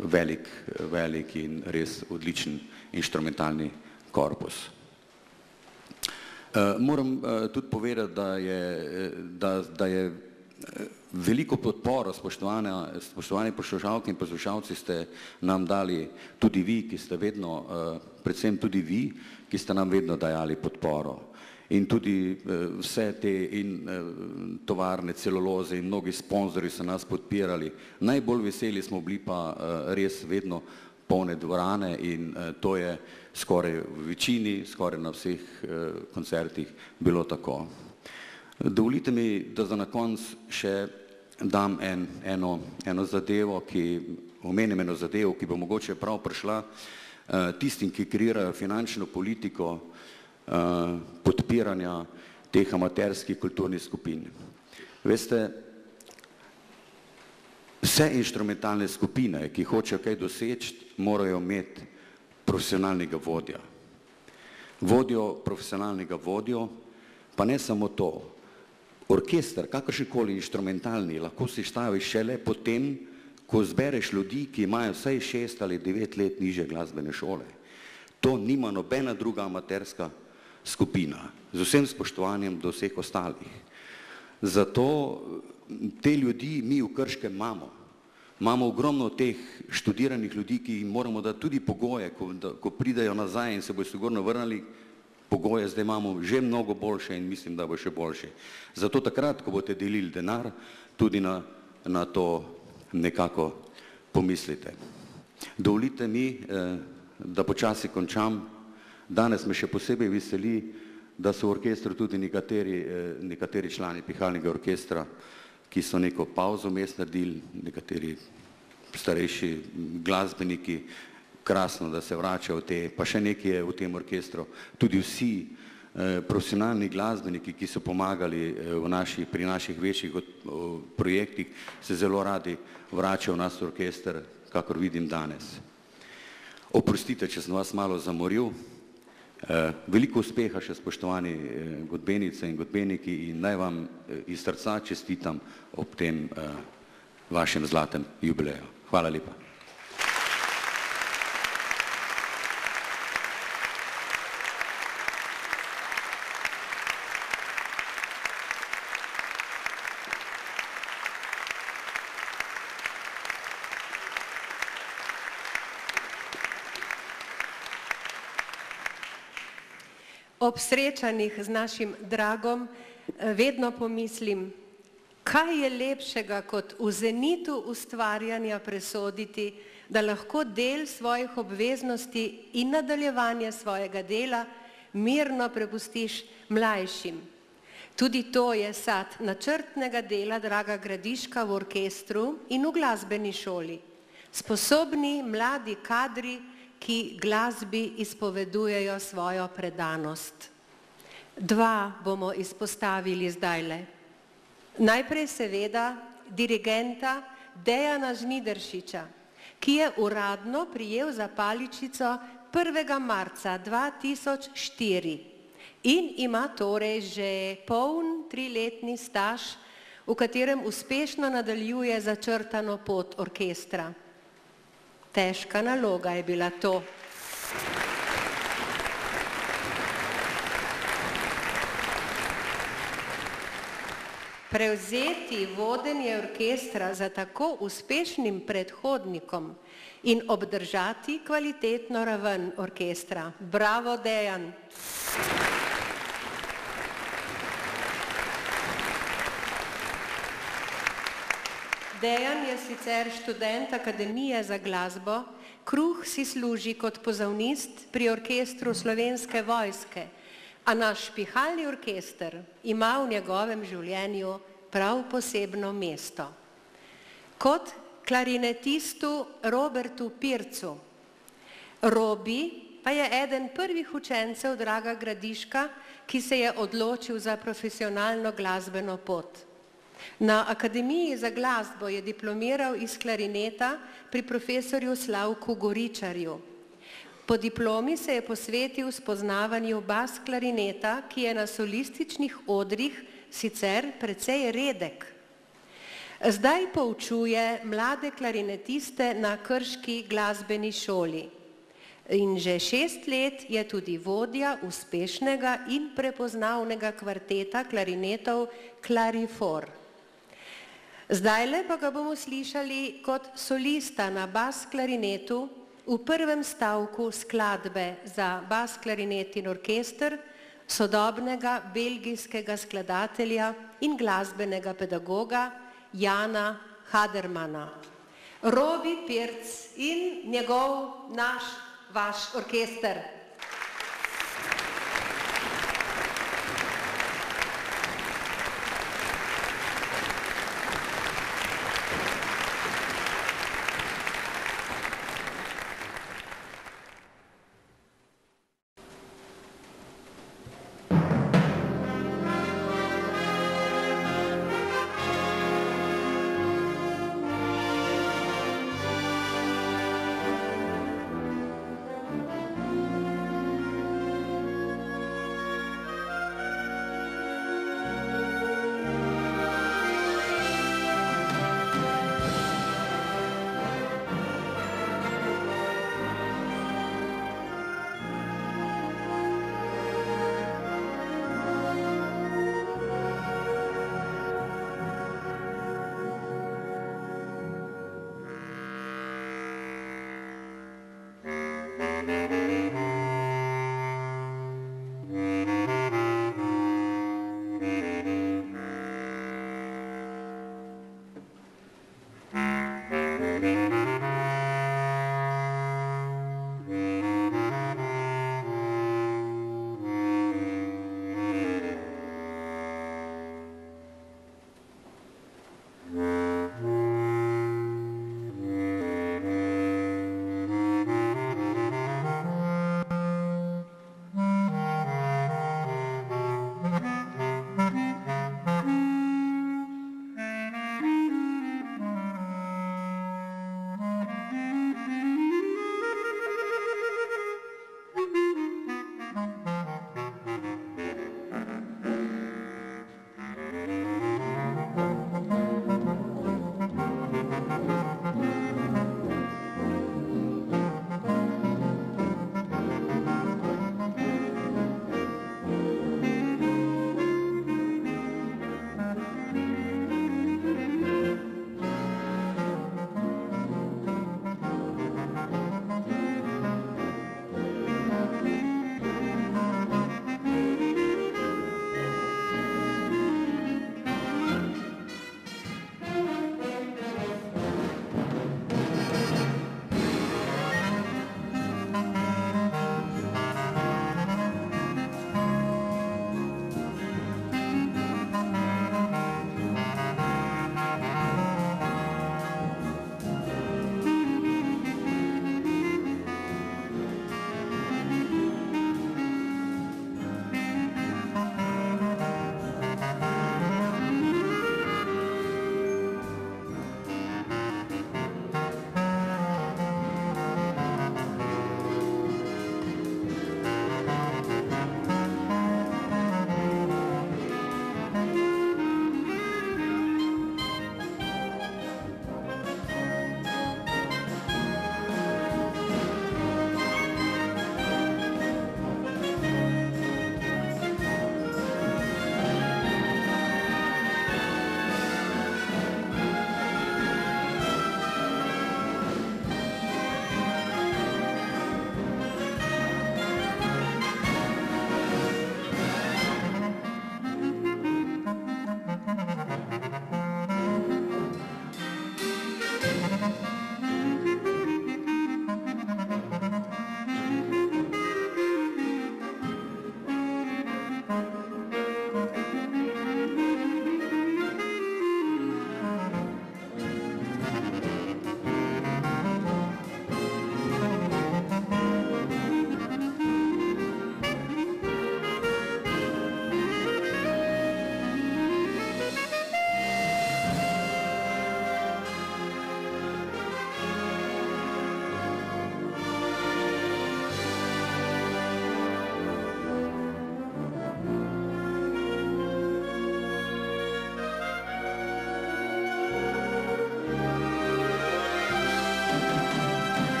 velik in res odličen inštrumentalni korpus. Moram tudi povedati, da je veliko podporo, spoštovani poslušalke in poslušalci, ste nam dali tudi vi, ki ste vedno, predvsem tudi vi, ki ste nam vedno dajali podporo. In tudi vse te tovarne, celuloze in mnogi sponzorji so nas podpirali. Najbolj veseli smo bili pa res vedno polne dvorane in to je skoraj v večini, skoraj na vseh koncertih bilo tako. Dovolite mi, da za na konec še dam eno zadevo, omenim eno zadevo, ki bo mogoče prav prišla tistim, ki kreirajo finančno politiko podpiranja teh amaterskih kulturnih skupin. Veste, vse inštrumentalne skupine, ki hočejo kaj doseči, morajo imeti profesionalnega vodja. Profesionalnega vodjo, pa ne samo to. Orkester, kakršenkoli inštrumentalni, lahko si staviš šele potem, ko zbereš ljudi, ki imajo vsaj 6 ali 9 let nižje glasbene šole. To nima nobena druga amaterska skupina, z vsem spoštovanjem do vseh ostalih. Zato te ljudi mi v Krškem imamo. Imamo ogromno teh študiranih ljudi, ki jim moramo dati tudi pogoje, ko pridejo nazaj in se bojo sigurno vrnili, pogoje zdaj imamo že mnogo boljše in mislim, da bo še boljše. Zato takrat, ko boste delili denar, tudi na to nekako pomislite. Dovolite mi, da počasi končam. Danes me še posebej veseli, da so v orkestru tudi nekateri člani pihalnega orkestra, ki so neko pauzo vmes naredili, nekateri starejši glasbeniki, krasno, da se vračajo pa še nekaj je v tem orkestru. Tudi vsi profesionalni glasbeniki, ki so pomagali pri naših večjih projektih, se zelo radi vračajo v naš orkester, kakor vidim danes. Oprostite, če sem vas malo zamoril. Veliko uspeha še, spoštovani godbenice in godbeniki, in naj vam iz srca čestitam ob tem vašem zlatem jubileju. Hvala lepa. Ob srečanjih z našim Dragom vedno pomislim, kaj je lepšega kot v zenitu ustvarjanja presoditi, da lahko del svojih obveznosti in nadaljevanje svojega dela mirno prepustiš mlajšim. Tudi to je sad načrtnega dela Draga Gradiška v orkestru in v glasbeni šoli. Sposobni mladi kadri, ki glasbi izpovedujejo svojo predanost. 2 bomo izpostavili zdajle. Najprej seveda dirigenta Dejana Žnidaršiča, ki je uradno prijel za paličico 1. marca 2004 in ima torej že poln 3-letni staž, v katerem uspešno nadaljuje začrtano pot orkestra. Težka naloga je bila to. Prevzeti vodenje orkestra za tako uspešnim predhodnikom in obdržati kvalitetno raven orkestra. Bravo, Dejan! Dejan je sicer študent Akademije za glasbo, kruh si služi kot pozavnist pri orkestru Slovenske vojske, A naš pihalni orkester ima v njegovem življenju prav posebno mesto. Kot klarinetistu Robertu Pircu. Robi pa je eden prvih učencev Draga Gradiška, ki se je odločil za profesionalno glasbeno pot. Na Akademiji za glasbo je diplomiral iz klarineta pri profesorju Slavku Goričarju. Po diplomi se je posvetil spoznavanju bas klarineta, ki je na solističnih odrih sicer precej redek. Zdaj poučuje mlade klarinetiste na Krški glasbeni šoli. In že 6 let je tudi vodja uspešnega in prepoznavnega kvarteta klarinetov Clarifor. Zdajle pa ga bomo slišali kot solista na bas klarinetu v prvem stavku skladbe za bas klarinet in orkester sodobnega belgijskega skladatelja in glasbenega pedagoga Jana Hadermana. Robi Pirc in njegov vaš orkester.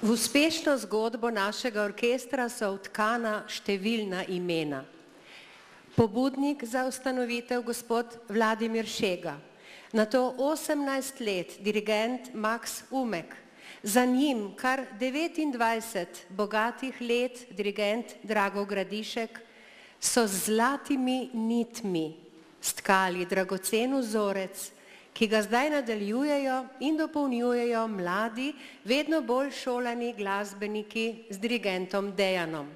V uspešno zgodbo našega orkestra so vtkana številna imena. Pobudnik za ustanovitev gospod Vladimir Šega, nato 18 let dirigent Max Umek, za njim kar 29 bogatih let dirigent Drago Gradišek, so z zlatimi nitmi stkali dragocen vzorec, ki ga zdaj nadaljujejo in dopolnjujejo mladi, vedno bolj šolani glasbeniki z dirigentom Dejanom.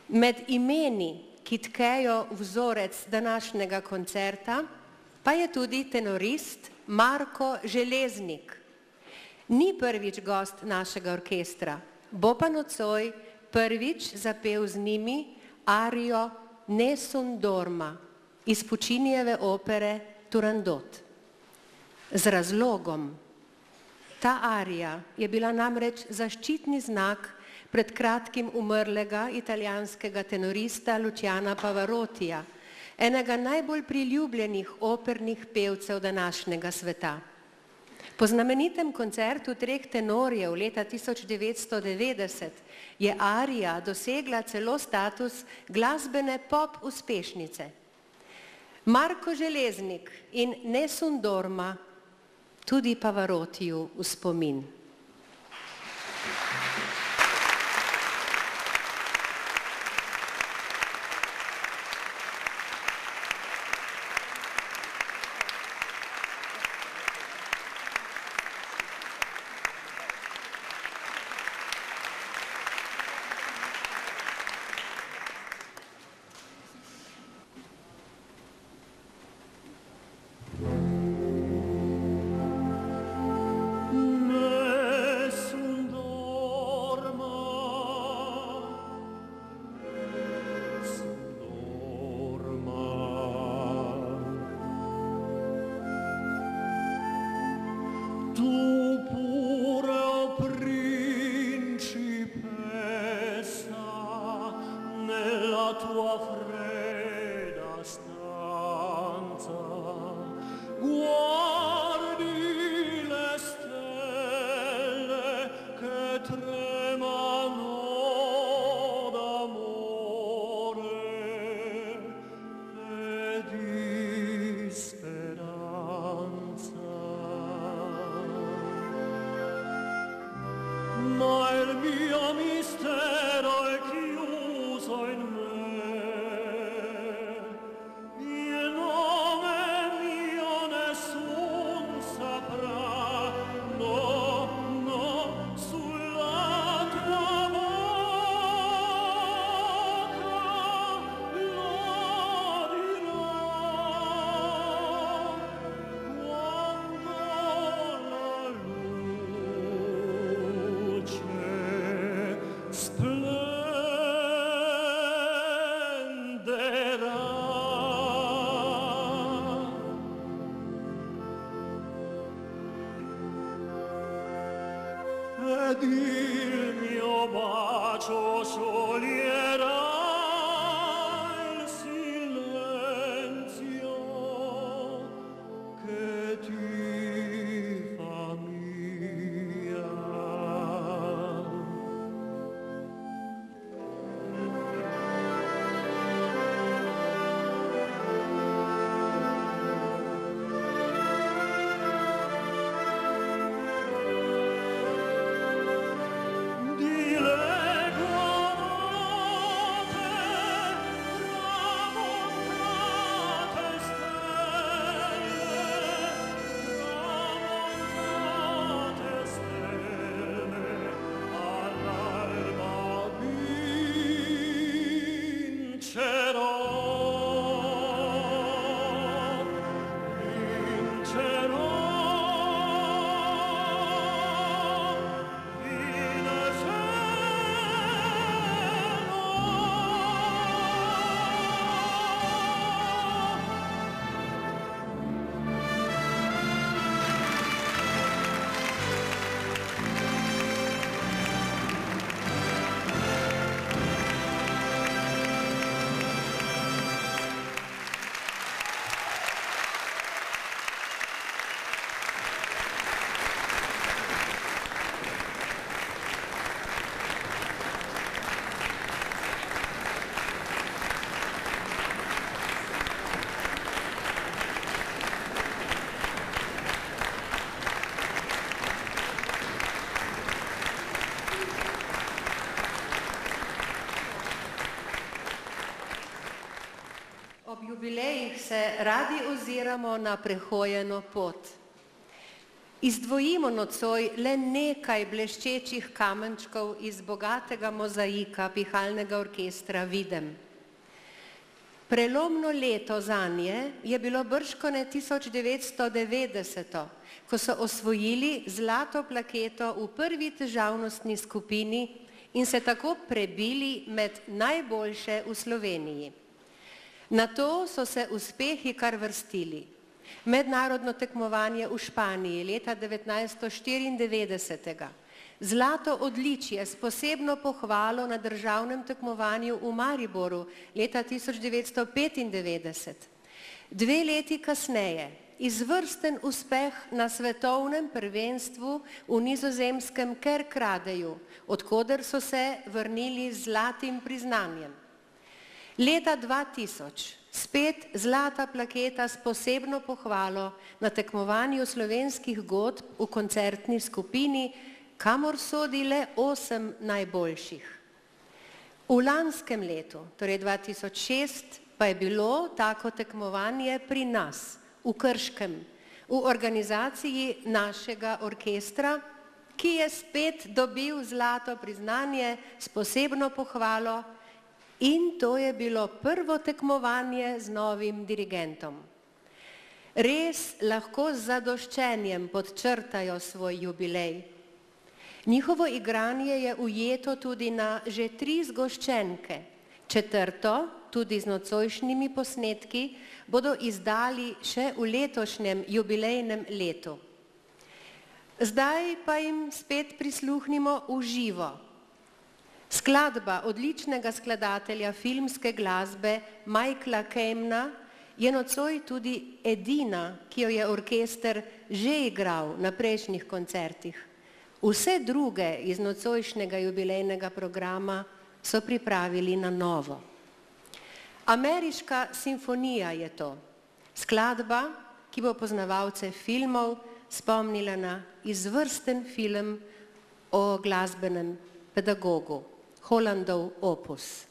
Med imeni, ki tkejo vzorec današnjega koncerta, pa je tudi tenorist Marko Železnik. Ni prvič gost našega orkestra, bo pa nocoj prvič zapel z njimi arijo Nessun dorma iz Puccinijeve opere Turandot. Z razlogom. Ta arija je bila namreč zaščitni znak pred kratkim umrlega italijanskega tenorista Luciana Pavarotija, enega najbolj priljubljenih opernih pevcev današnjega sveta. Po znamenitem koncertu treh tenorjev leta 1990 je arija dosegla celo status glasbene pop uspešnice. Marko Železnik in Nessun dorma tudi Pavarotiju v spomin. ed il mio bacio scioglierà il silenzio che ti fa mia. Dileguerò Ob jubilejih se radi oziramo na prehojeno pot. Izdvojimo nocoj le nekaj bleščečih kamenčkov iz bogatega mozaika pihalnega orkestra Videm. Prelomno leto zanje je bilo bržkone 1990, ko so osvojili zlato plaketo v prvi težavnostni skupini in se tako prebili med najboljše v Sloveniji. Nato so se uspehi kar vrstili. Mednarodno tekmovanje v Španiji leta 1994, zlato odličje s posebno pohvalo na državnem tekmovanju v Mariboru leta 1995. 2 leti kasneje izvrsten uspeh na svetovnem prvenstvu v nizozemskem Kerkradeju, odkoder so se vrnili z zlatim priznanjem. Leta 2000 spet zlata plaketa s posebno pohvalo na tekmovanju slovenskih godb v koncertni skupini, kamor sodi le 8 najboljših. V lanskem letu, torej 2006, pa je bilo tako tekmovanje pri nas, v Krškem, v organizaciji našega orkestra, ki je spet dobil zlato priznanje s posebno pohvalo, in to je bilo prvo tekmovanje z novim dirigentom. Res lahko z zadoščenjem podčrtajo svoj jubilej. Njihovo igranje je ujeto tudi na že 3 zgoščenke. 4., tudi z nocojšnjimi posnetki, bodo izdali še v letošnjem jubilejnem letu. Zdaj pa jim spet prisluhnimo v živo. Skladba odličnega skladatelja filmske glasbe Michaela Kamna je nocoj tudi edina, ki jo je orkester že igral na prejšnjih koncertih. Vse druge iz nocojšnjega jubilejnega programa so pripravili na novo. Ameriška simfonija je to. Skladba, ki bo poznavalce filmov spomnila na izvrsten film o glasbenem pedagogu, Hollandov opus.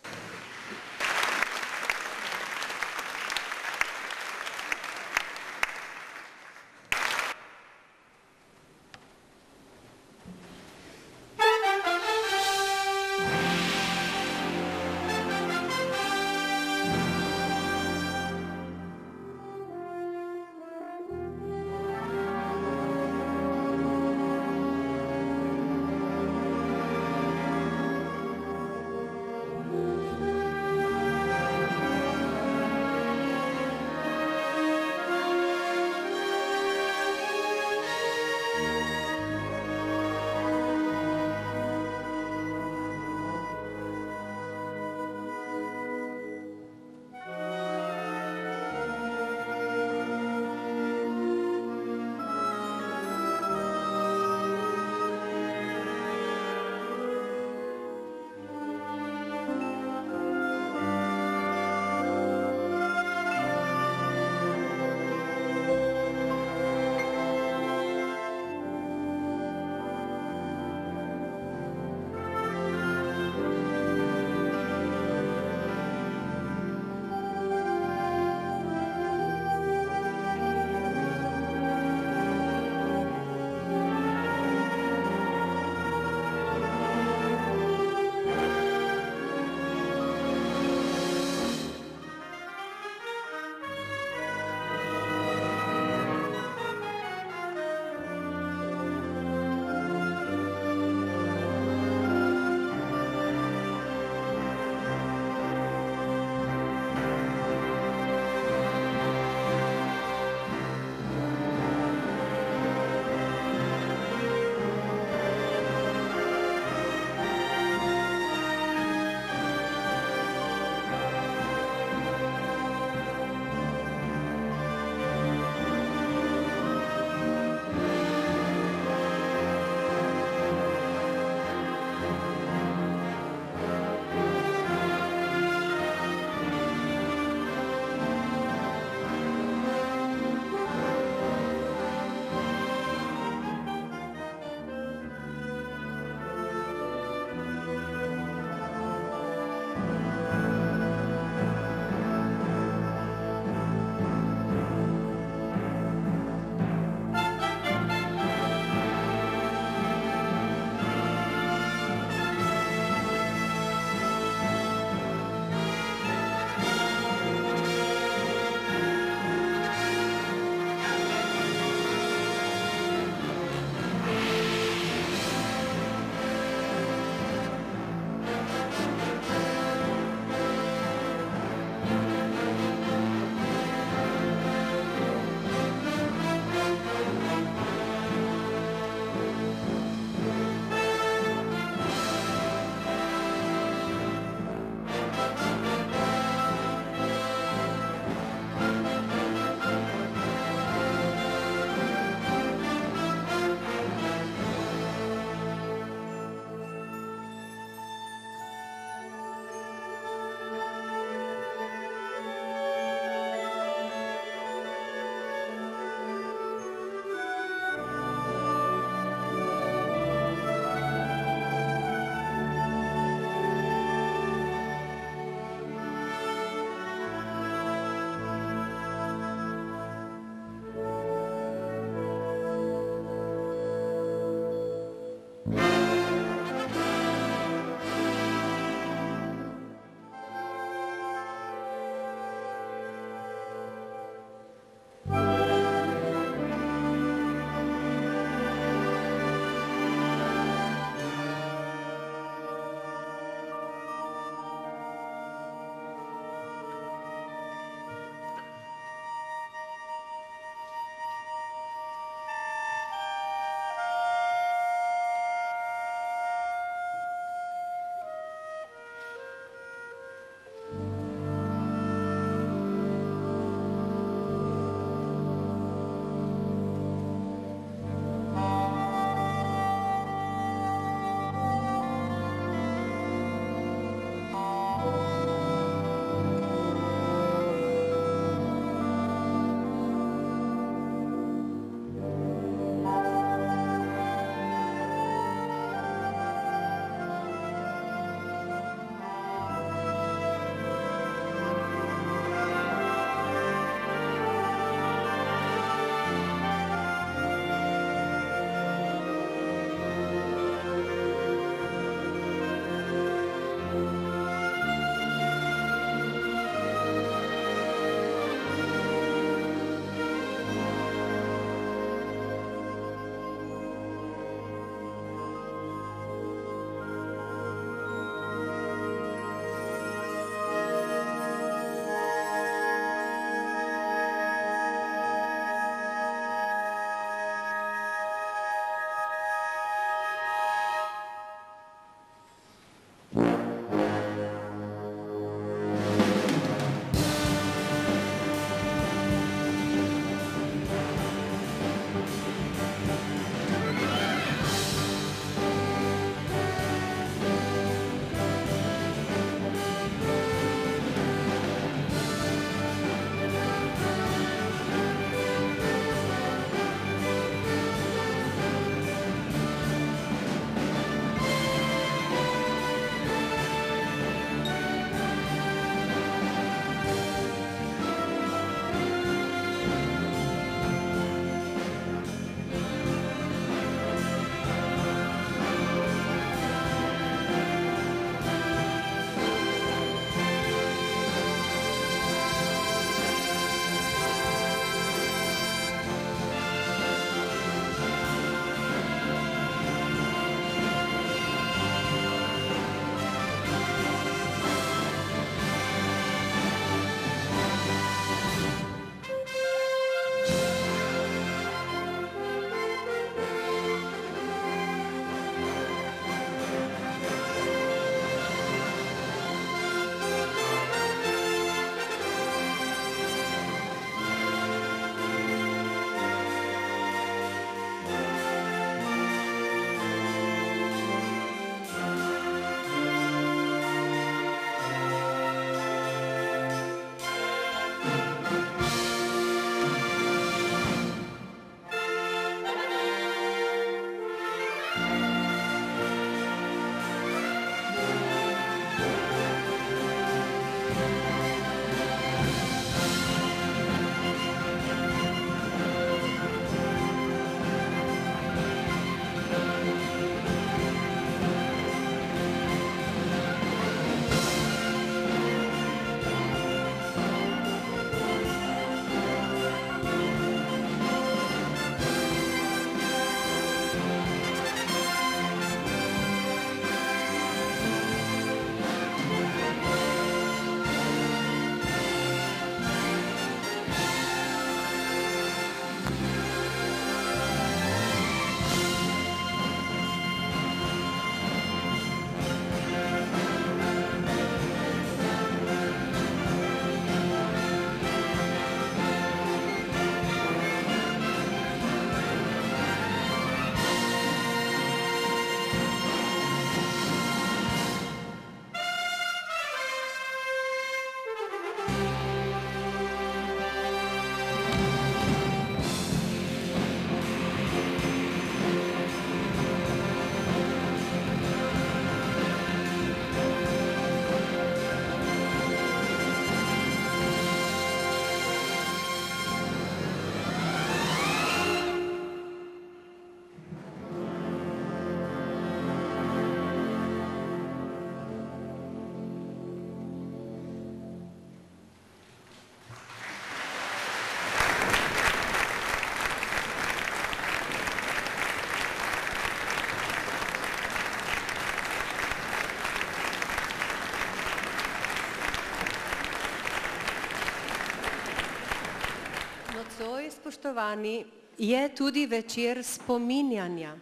Nocoj, spoštovani, je tudi večer spominjanja.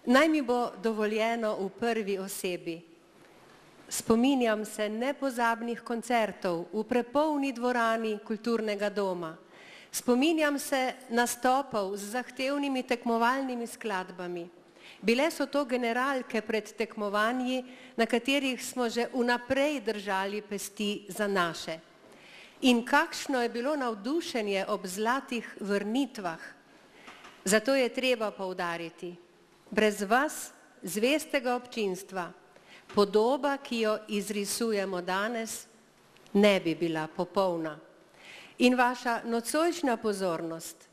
Naj mi bo dovoljeno v prvi osebi. Spominjam se nepozabnih koncertov v prepolni dvorani kulturnega doma. Spominjam se nastopov z zahtevnimi tekmovalnimi skladbami. Bile so to generalke pred tekmovanji, na katerih smo že vnaprej držali pesti za naše. In kakšno je bilo navdušenje ob zlatih vrnitvah. Zato je treba poudariti, brez vas, zvestega občinstva, podoba, ki jo izrisujemo danes, ne bi bila popolna. In vaša nocojšnja pozornost,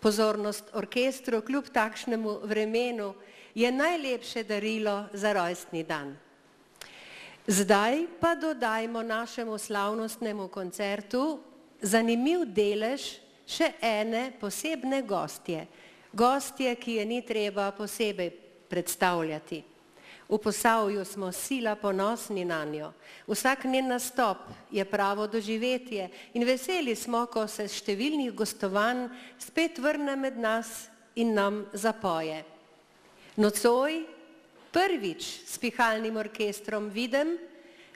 pozornost orkestru kljub takšnemu vremenu, je najlepše darilo za rojstni dan. Zdaj pa dodajmo našemu slavnostnemu koncertu zanimiv delež še ene posebne gostje. Gostje, ki je ni treba posebej predstavljati. V Posavju smo sila ponosni nanjo. Vsak njen nastop je pravo doživetje in veseli smo, ko se s številnih gostovanj spet vrne med nas in nam zapoje. Nocoj prvič s pihalnim orkestrom Videm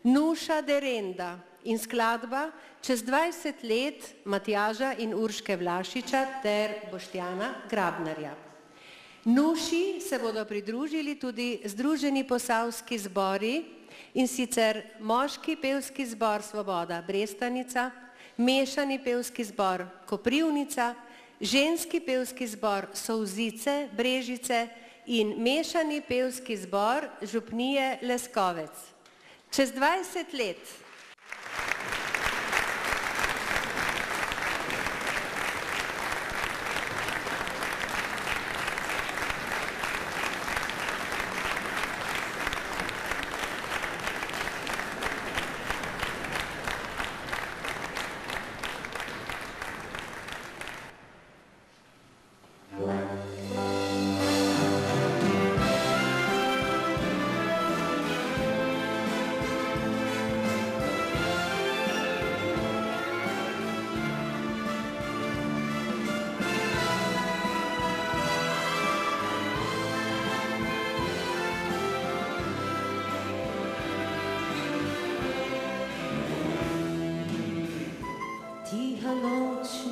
Nuša Derenda in skladba Čez 20 let Matjaža in Urške Vlašiča ter Boštjana Grabnarja. Nuši se bodo pridružili tudi Združeni posavski zbori, in sicer moški pevski zbor Svoboda Brestanica, mešani pevski zbor Koprivnica, ženski pevski zbor Solzice Brežice in mešani pevski zbor Župnije Leskovec. Čez 20 let.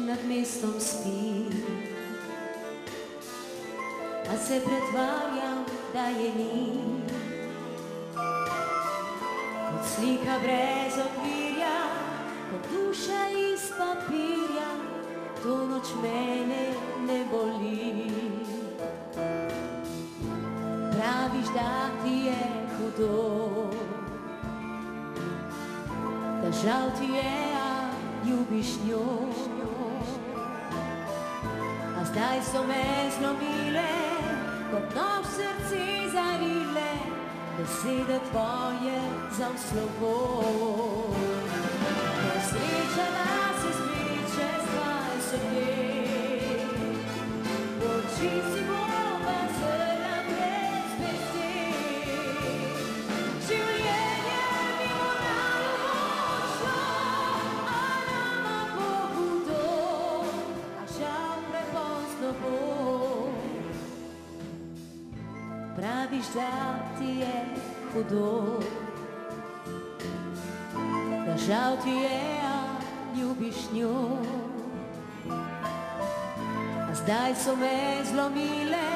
Nad mestom spi, a se pretvarjam, da je ni. Kot slika brez okvirja, kot duša iz papirja, to noč mene ne boli. Praviš, da ti je hudo, da žal ti je, a ljubiš njo. A zdaj so me zlomile, kot nož srce zarile, besede tvoje za v slovo. Ko sreča nas izpriče z 20 let, v oči si bova zrla brez besed. Življenje mi moralo močno, a nama bo hudo, a žal prepozno bo. Praviš, da ti je hudo, da žal ti je, a ljubiš njo. A zdaj so me zlomile,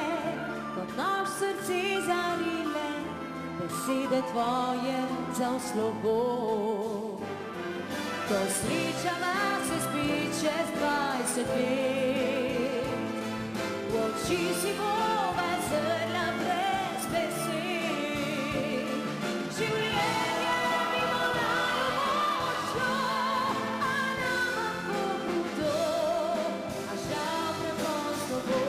kot nož srce zarile, besede tvoje za v slovo. Ko sreča nas se spi čez 20 let, v oči si bova zrla brez besed. Življenje mi moralo močno, a nama bo hudo, a žal prepozno bo.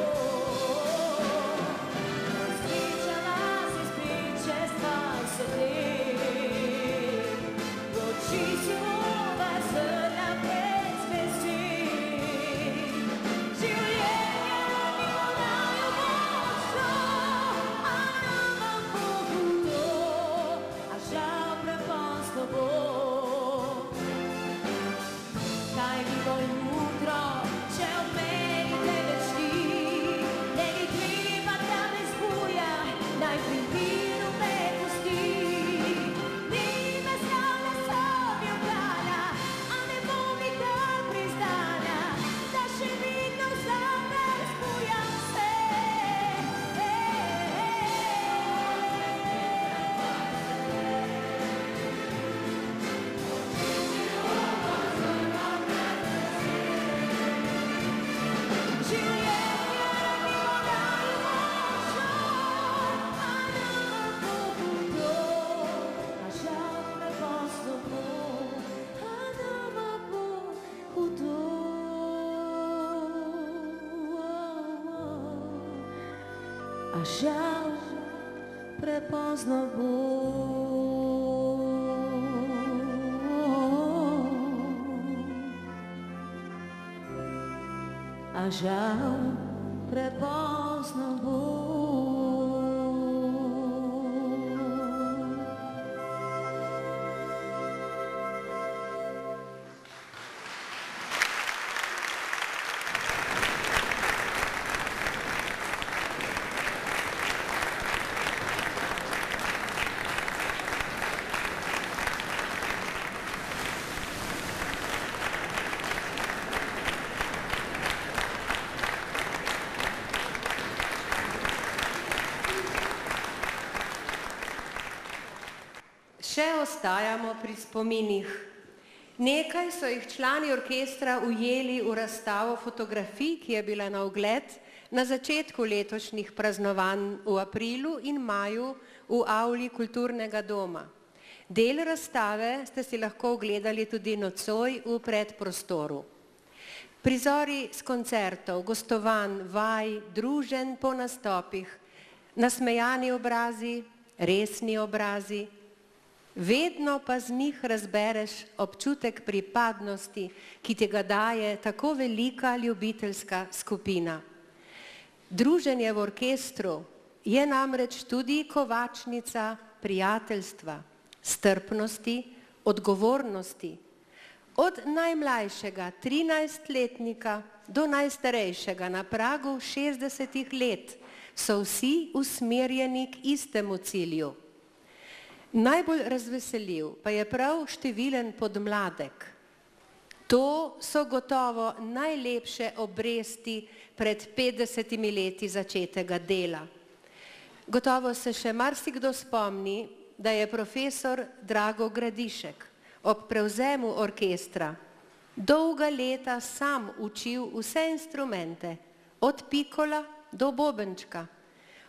Ko sreča nas se spi čez 20 let, v oči si bova zrla brez besed. Življenje mi moralo močno, to, a žal prepozno bo. A žal prepozno bo. Še ostajamo pri spominih. Nekaj so jih člani orkestra ujeli v razstavo fotografij, ki je bila na ogled na začetku letošnjih praznovanj v aprilu in maju v avli kulturnega doma. Del razstave ste si lahko ogledali tudi nocoj v predprostoru. Prizori s koncertov, gostovanj, vaj, druženj po nastopih, nasmejani obrazi, resni obrazi, vedno pa z njih razbereš občutek pripadnosti, ki ti ga daje tako velika ljubiteljska skupina. Druženje v orkestru je namreč tudi kovačnica prijateljstva, strpnosti, odgovornosti. Od najmlajšega 13-letnika do najstarejšega na pragu 60 let so vsi usmerjeni k istemu cilju. Najbolj razveseljiv pa je prav številen podmladek. To so gotovo najlepše obresti pred 50 leti začetega dela. Gotovo se še marsikdo spomni, da je profesor Drago Gradišek ob prevzemu orkestra dolga leta sam učil vse instrumente, od pikola do bobenčka.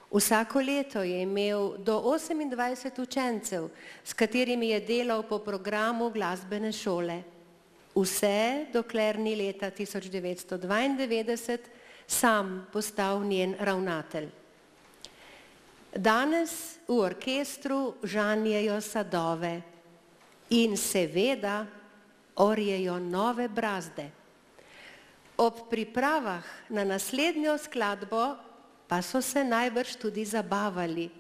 Vsako leto je imel do 28 učencev, s katerimi je delal po programu glasbene šole. Vse, dokler ni leta 1992 sam postal njen ravnatelj. Danes v orkestru žanjejo sadove in seveda orjejo nove brazde. Ob pripravah na naslednjo skladbo pa so se najbrž tudi zabavali.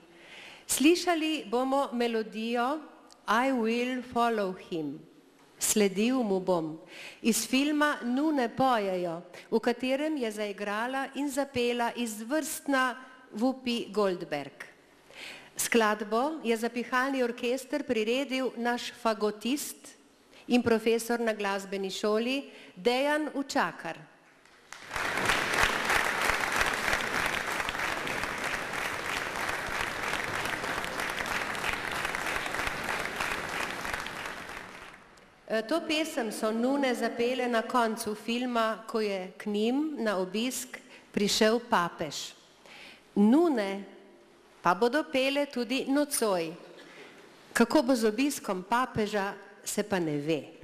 Slišali bomo melodijo I will follow him, sledil mu bom, iz filma Nune pojejo, v katerem je zaigrala in zapela izvrstna Whoopi Goldberg. Skladbo je za pihalni orkester priredil naš fagotist in profesor na glasbeni šoli Dejan Učakar. To pesem so Nune zapele na koncu filma, ko je k njim na obisk prišel papež. Nune pa bodo pele tudi nocoj. Kako bo z obiskom papeža, se pa ne ve.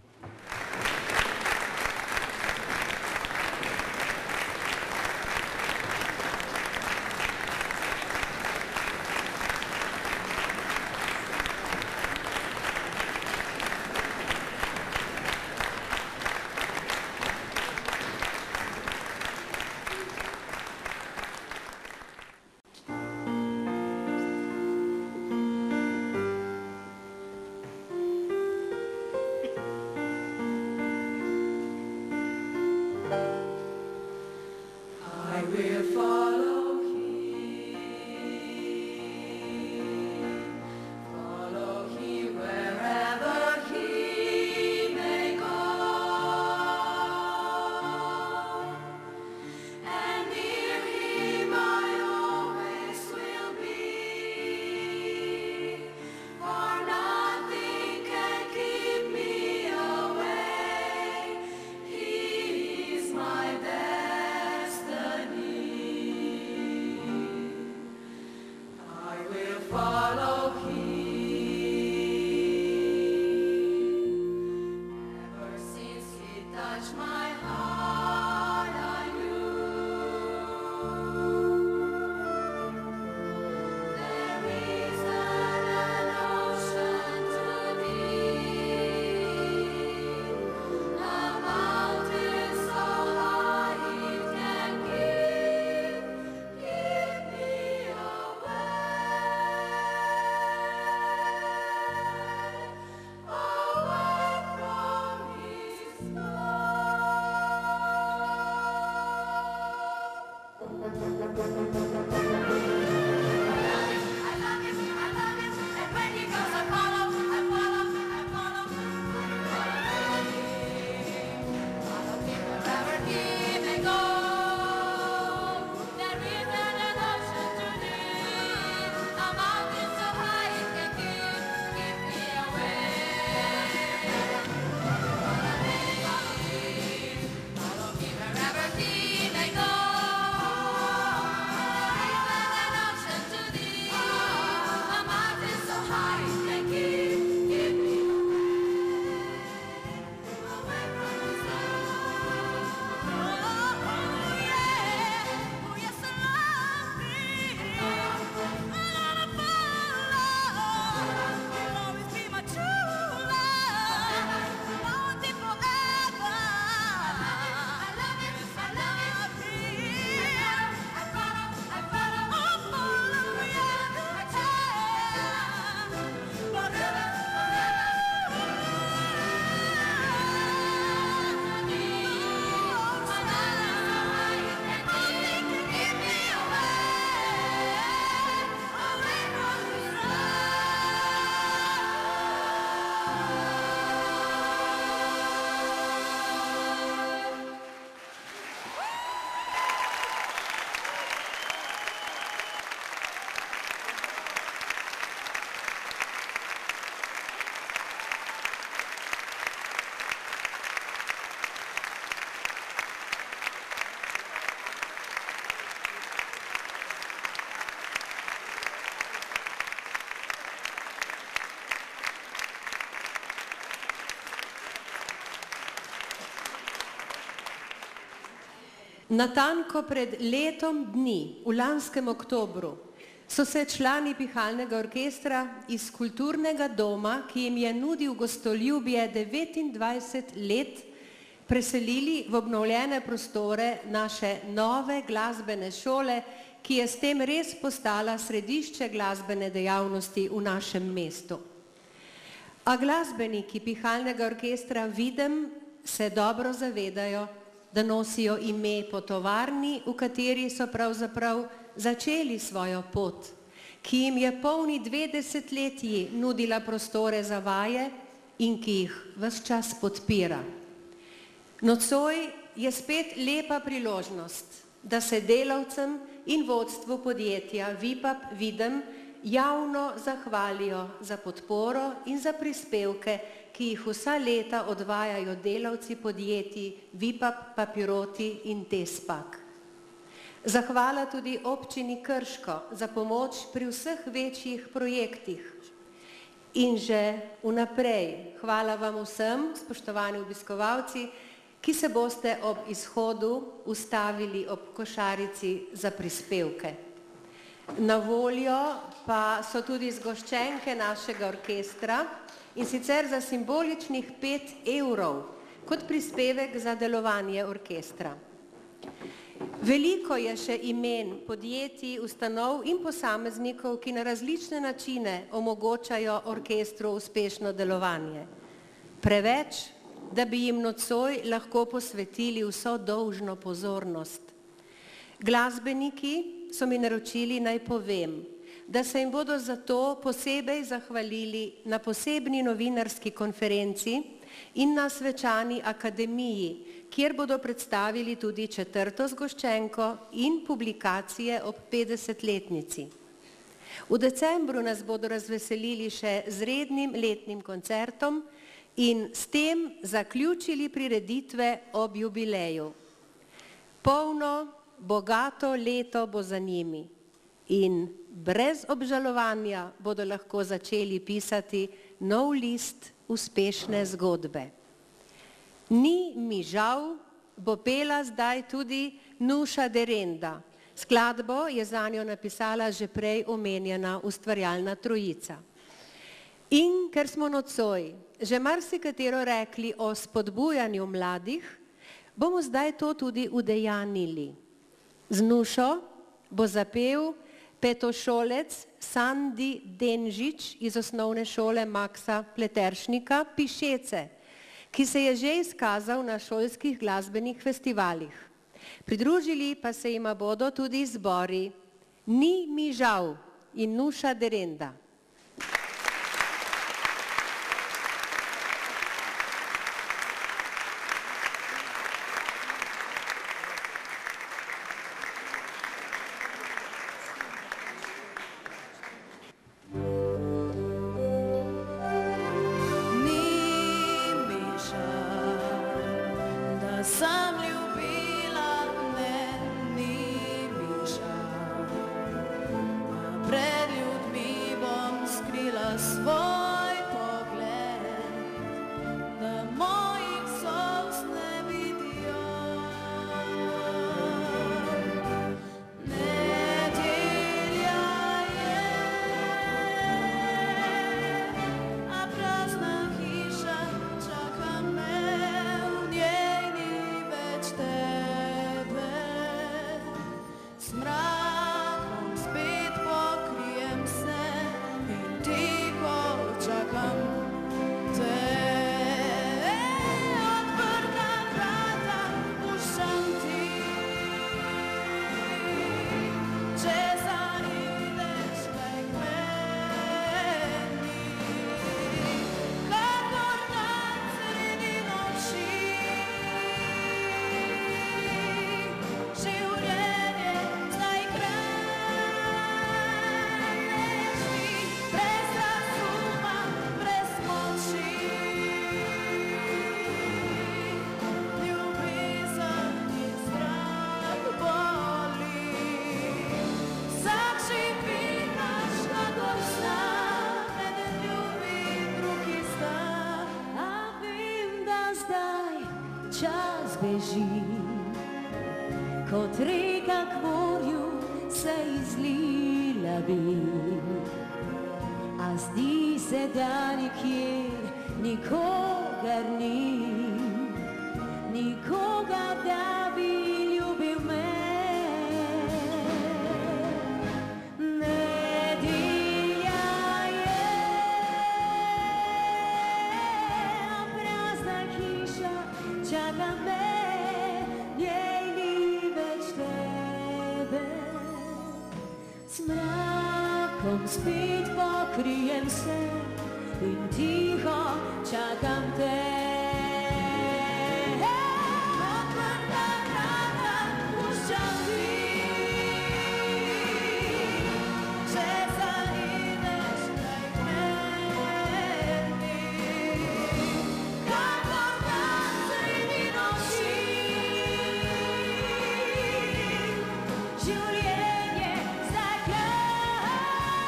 Touch my Natanko pred letom dni, v lanskem oktobru, so se člani pihalnega orkestra iz kulturnega doma, ki jim je nudil gostoljubje 29 let, preselili v obnovljene prostore naše nove glasbene šole, ki je s tem res postala središče glasbene dejavnosti v našem mestu. A glasbeniki pihalnega orkestra Videm se dobro zavedajo, da nosijo ime po tovarni, v kateri so pravzaprav začeli svojo pot, ki jim je polni 2 desetletji nudila prostore za vaje in ki jih ves čas podpira. Nocoj je spet lepa priložnost, da se delavcem in vodstvu podjetja Vipap Videm javno zahvalijo za podporo in za prispevke, ki jih vsa leta odvajajo delavci podjetij Vipap, Papiroti in Tespak. Zahvala tudi občini Krško za pomoč pri vseh večjih projektih. In že vnaprej hvala vam vsem, spoštovani obiskovalci, ki se boste ob izhodu ustavili ob košarici za prispevke. Na voljo pa so tudi zgoščenke našega orkestra, in sicer za simboličnih 5 evrov kot prispevek za delovanje orkestra. Veliko je še imen podjetij, ustanov in posameznikov, ki na različne načine omogočajo orkestru uspešno delovanje. Preveč, da bi jim nocoj lahko posvetili vso dolžno pozornost. Glasbeniki so mi naročili, naj povem, da se jim bodo zato posebej zahvalili na posebni novinarski konferenci in na svečani akademiji, kjer bodo predstavili tudi 4. zgoščenko in publikacije ob 50-letnici. V decembru nas bodo razveselili še z rednim letnim koncertom in s tem zaključili prireditve ob jubileju. Polno, bogato leto bo za njimi in brez obžalovanja bodo lahko začeli pisati nov list uspešne zgodbe. Ni mi žal, bo pela zdaj tudi Nuša Derenda. Skladbo je zanjo napisala že prej omenjena ustvarjalna trojica. In ker smo nocoj že marsikatero rekli o spodbujanju mladih, bomo zdaj to tudi udejanili. Z Nušo bo zapel petošolec Sandi Denžič iz osnovne šole Maksa Pleteršnika Pišece, ki se je že izkazal na šolskih glasbenih festivalih. Pridružili pa se jima bodo tudi zbori Ni mi žal in Nuša Derenda. Pred ljudmi bom kot reka k morju se izlila bi. A zdi se, da nikjer nikogar ni, nikoga, da bi ljubil me. Nedelja je, prazna hiša čaka me, njej ni več tebe. S mrakom spet pokrijem se in tiho čakam te. Odprta vrata puščam ti, če zaideš kraj meni. Kakor dan sredi noči, življenje zdaj kažeš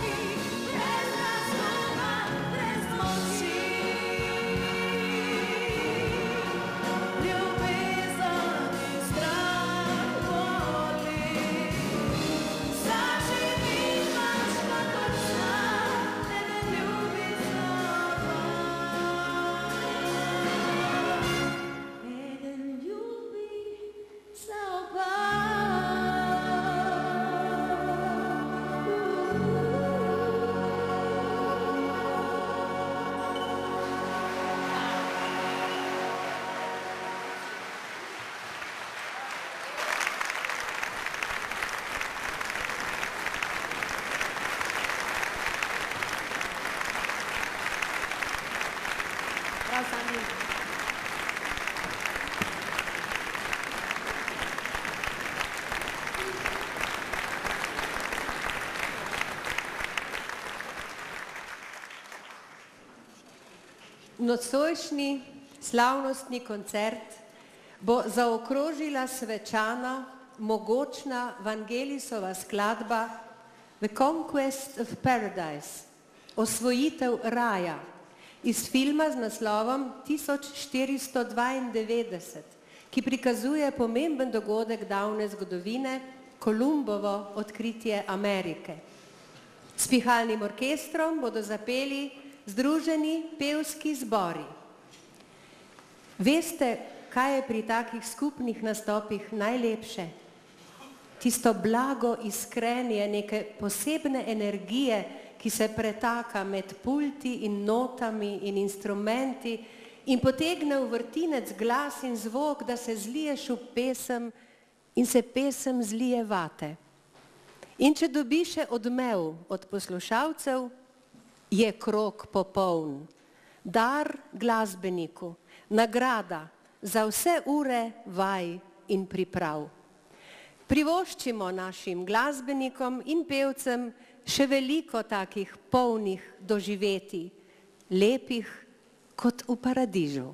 ti, brez razuma, brez moči. Ljubezen in strah boli, zaživiš naš kakor san, eden ljubi za oba. Eden ljubi za oba. Prav, Sandi. Nocojšnji slavnostni koncert bo zaokrožila svečana, mogočna Vangelisova skladba The Conquest of Paradise, Osvojitev raja, iz filma z naslovom 1492, ki prikazuje pomemben dogodek davne zgodovine, Kolumbovo odkritje Amerike. S pihalnim orkestrom bodo zapeli združeni pevski zbori. Veste, kaj je pri takih skupnih nastopih najlepše? Tisto blago iskrenje neke posebne energije, ki se pretaka med pulti in notami in instrumenti in potegne v vrtinec glas in zvok, da se zliješ v pesem in se pesem zlije vate. In če dobi še odmev od poslušalcev, je krog popoln. Dar glasbeniku, nagrada za vse ure vaj in priprav. Privoščimo našim glasbenikom in pevcem še veliko takih polnih doživetij, lepih kot v paradižu.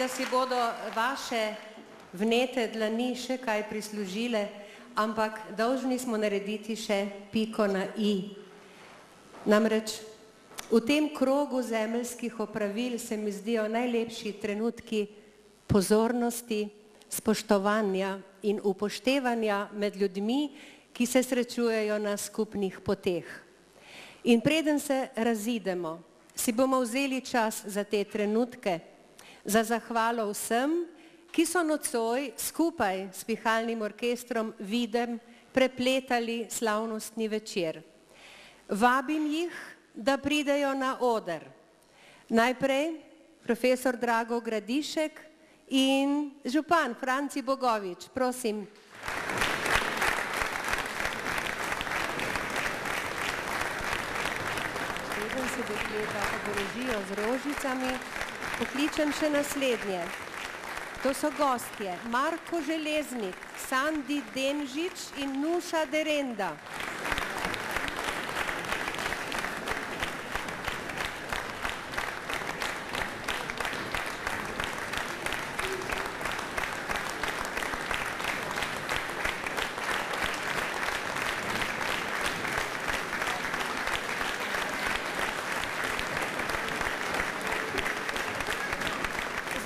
da si bodo vaše vnete dlani še kaj prislužile, ampak dolžni smo narediti še piko na i. Namreč v tem krogu zemeljskih opravil se mi zdijo najlepši trenutki pozornosti, spoštovanja in upoštevanja med ljudmi, ki se srečujejo na skupnih poteh. In preden se razidemo, si bomo vzeli čas za te trenutke, za zahvalo vsem, ki so nocoj skupaj s pihalnim orkestrom Videm prepletali slavnostni večer. Vabim jih, da pridejo na oder. Najprej profesor Drago Gradišek in župan Franci Bogovič, prosim. Preden se dekleta oborožijo z rožicami, pokličem še naslednje. To so gostje Marko Železnik, Sandi Denžič in Nuša Derenda.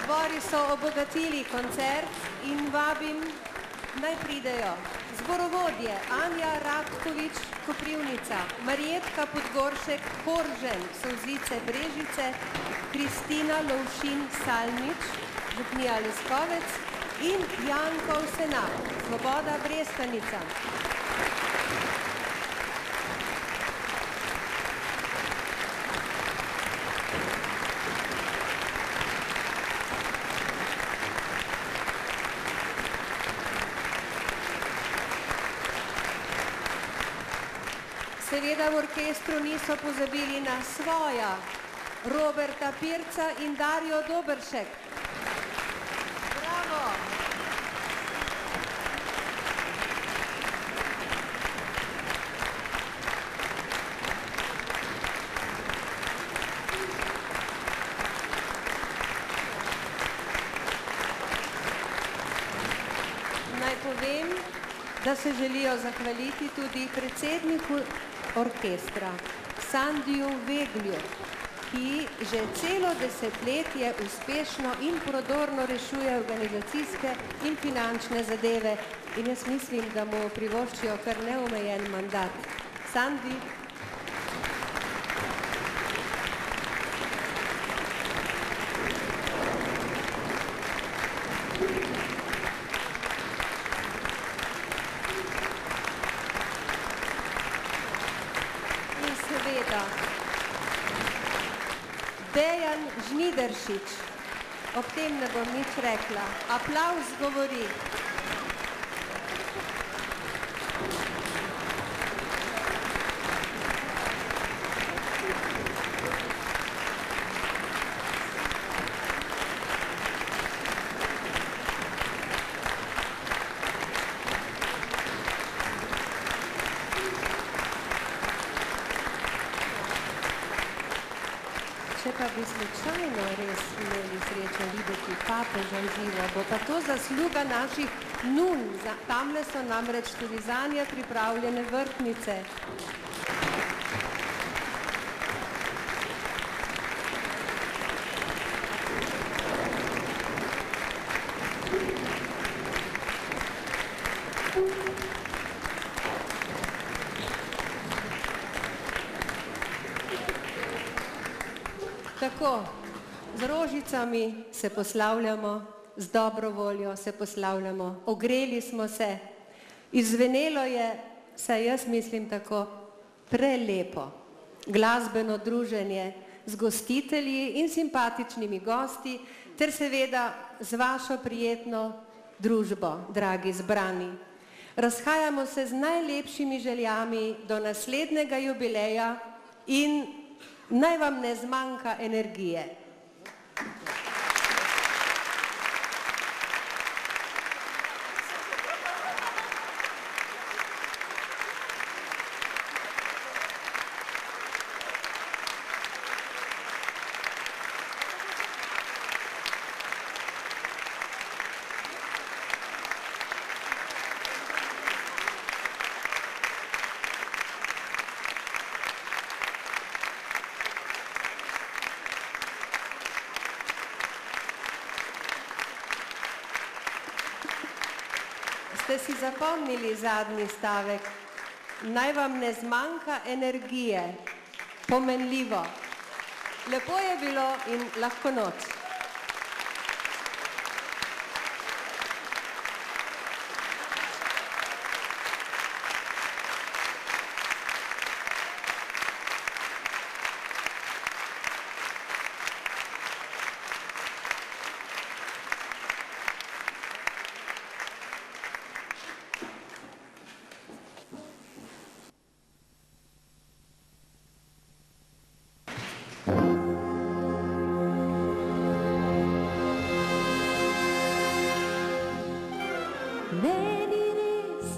Zbori so obogatili koncert in vabim, naj pridejo zborovodje Anja Ratkovič, Koprivnica, Marjetka Podgoršek, Koržen, Solzice, Brežice, Kristina Lovšin, Salmič, župnija Leskovec in Jankov Senat, Svoboda Brestanica. Seveda v orkestru niso pozabili na svoja, Roberta Pirca in Darjo Dobršek. Bravo! Naj povem, da se želijo zahvaliti tudi predsedniku orkestra, Sandiju Veglju, ki že celo desetletje uspešno in prodorno rešuje organizacijske in finančne zadeve in jaz mislim, da mu privoščijo kar neomejen mandat. Sandi. Dejan Žnideršič, ob tem ne bom nič rekla, aplavz govori. Če pa bi slučajno res imeli srečo videti papeža v živo, bo pa to zasluga naših nun. Tamle so namreč tudi zanje pripravljene vrtnice. Tako, z rožicami se poslavljamo, z dobro voljo se poslavljamo, ogreli smo se, izzvenelo je, saj jaz mislim tako, prelepo glasbeno druženje z gostitelji in simpatičnimi gosti, ter seveda z vašo prijetno družbo, dragi zbrani. Razhajamo se z najlepšimi željami do naslednjega jubileja in naj vam ne zmanjka energije. Ste si zapomnili zadnji stavek? Naj vam ne zmanjka energije. Pomenljivo. Lepo je bilo in lahko noč. Meni res,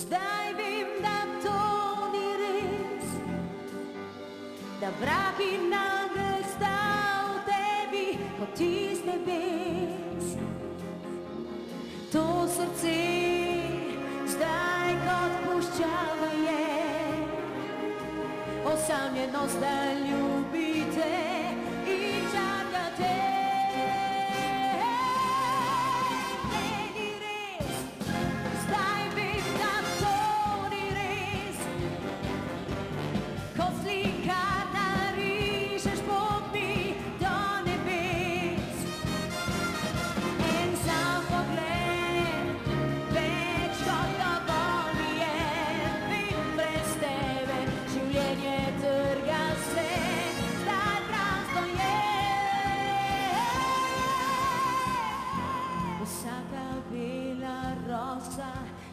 zdaj vem, da to ni res, da vrag in angel sta v tebi kot iz nebes. To srce zdaj kot puščava je, osamljeno zdaj ljubite in čakate.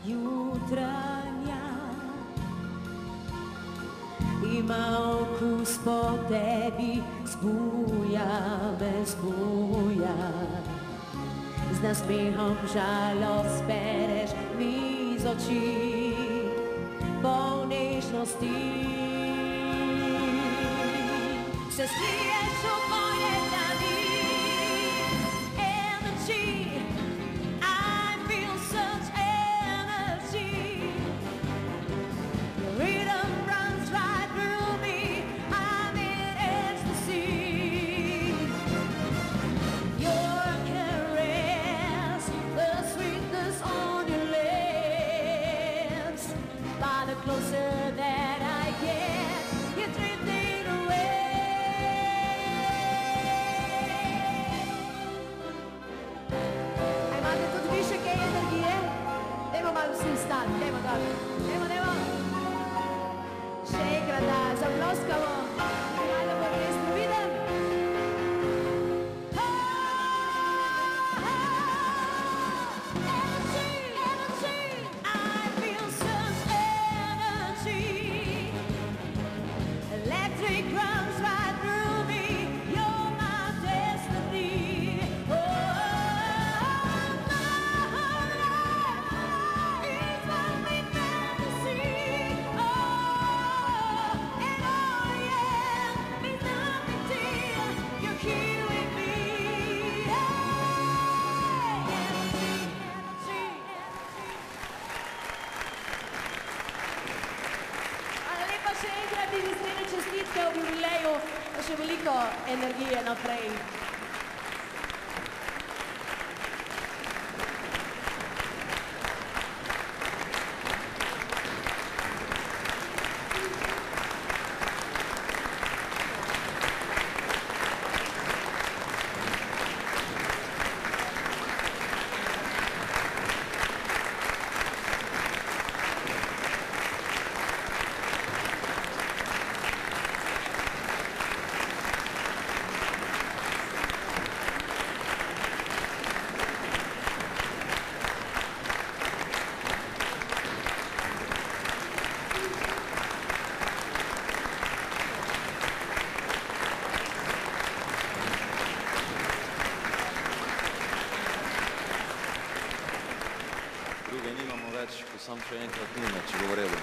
Jutranja ima okus po tebi, zbuja me, zbuja. Z nasmehom žalost bereš mi z oči, poln nežnosti. Se skriješ v moje dlani, energy. Closer that I get, you're drifting away. Imate tudi više kaj energije? Dajmo malo vsi vstati, dajmo dol. Dajmo. Še enkrat, da zaploskamo. Kaj da bo res ne vidim? Čestitke v jubileju, še veliko energije naprej. Nimamo več, ko sam še enkrat nime, če bo v redu.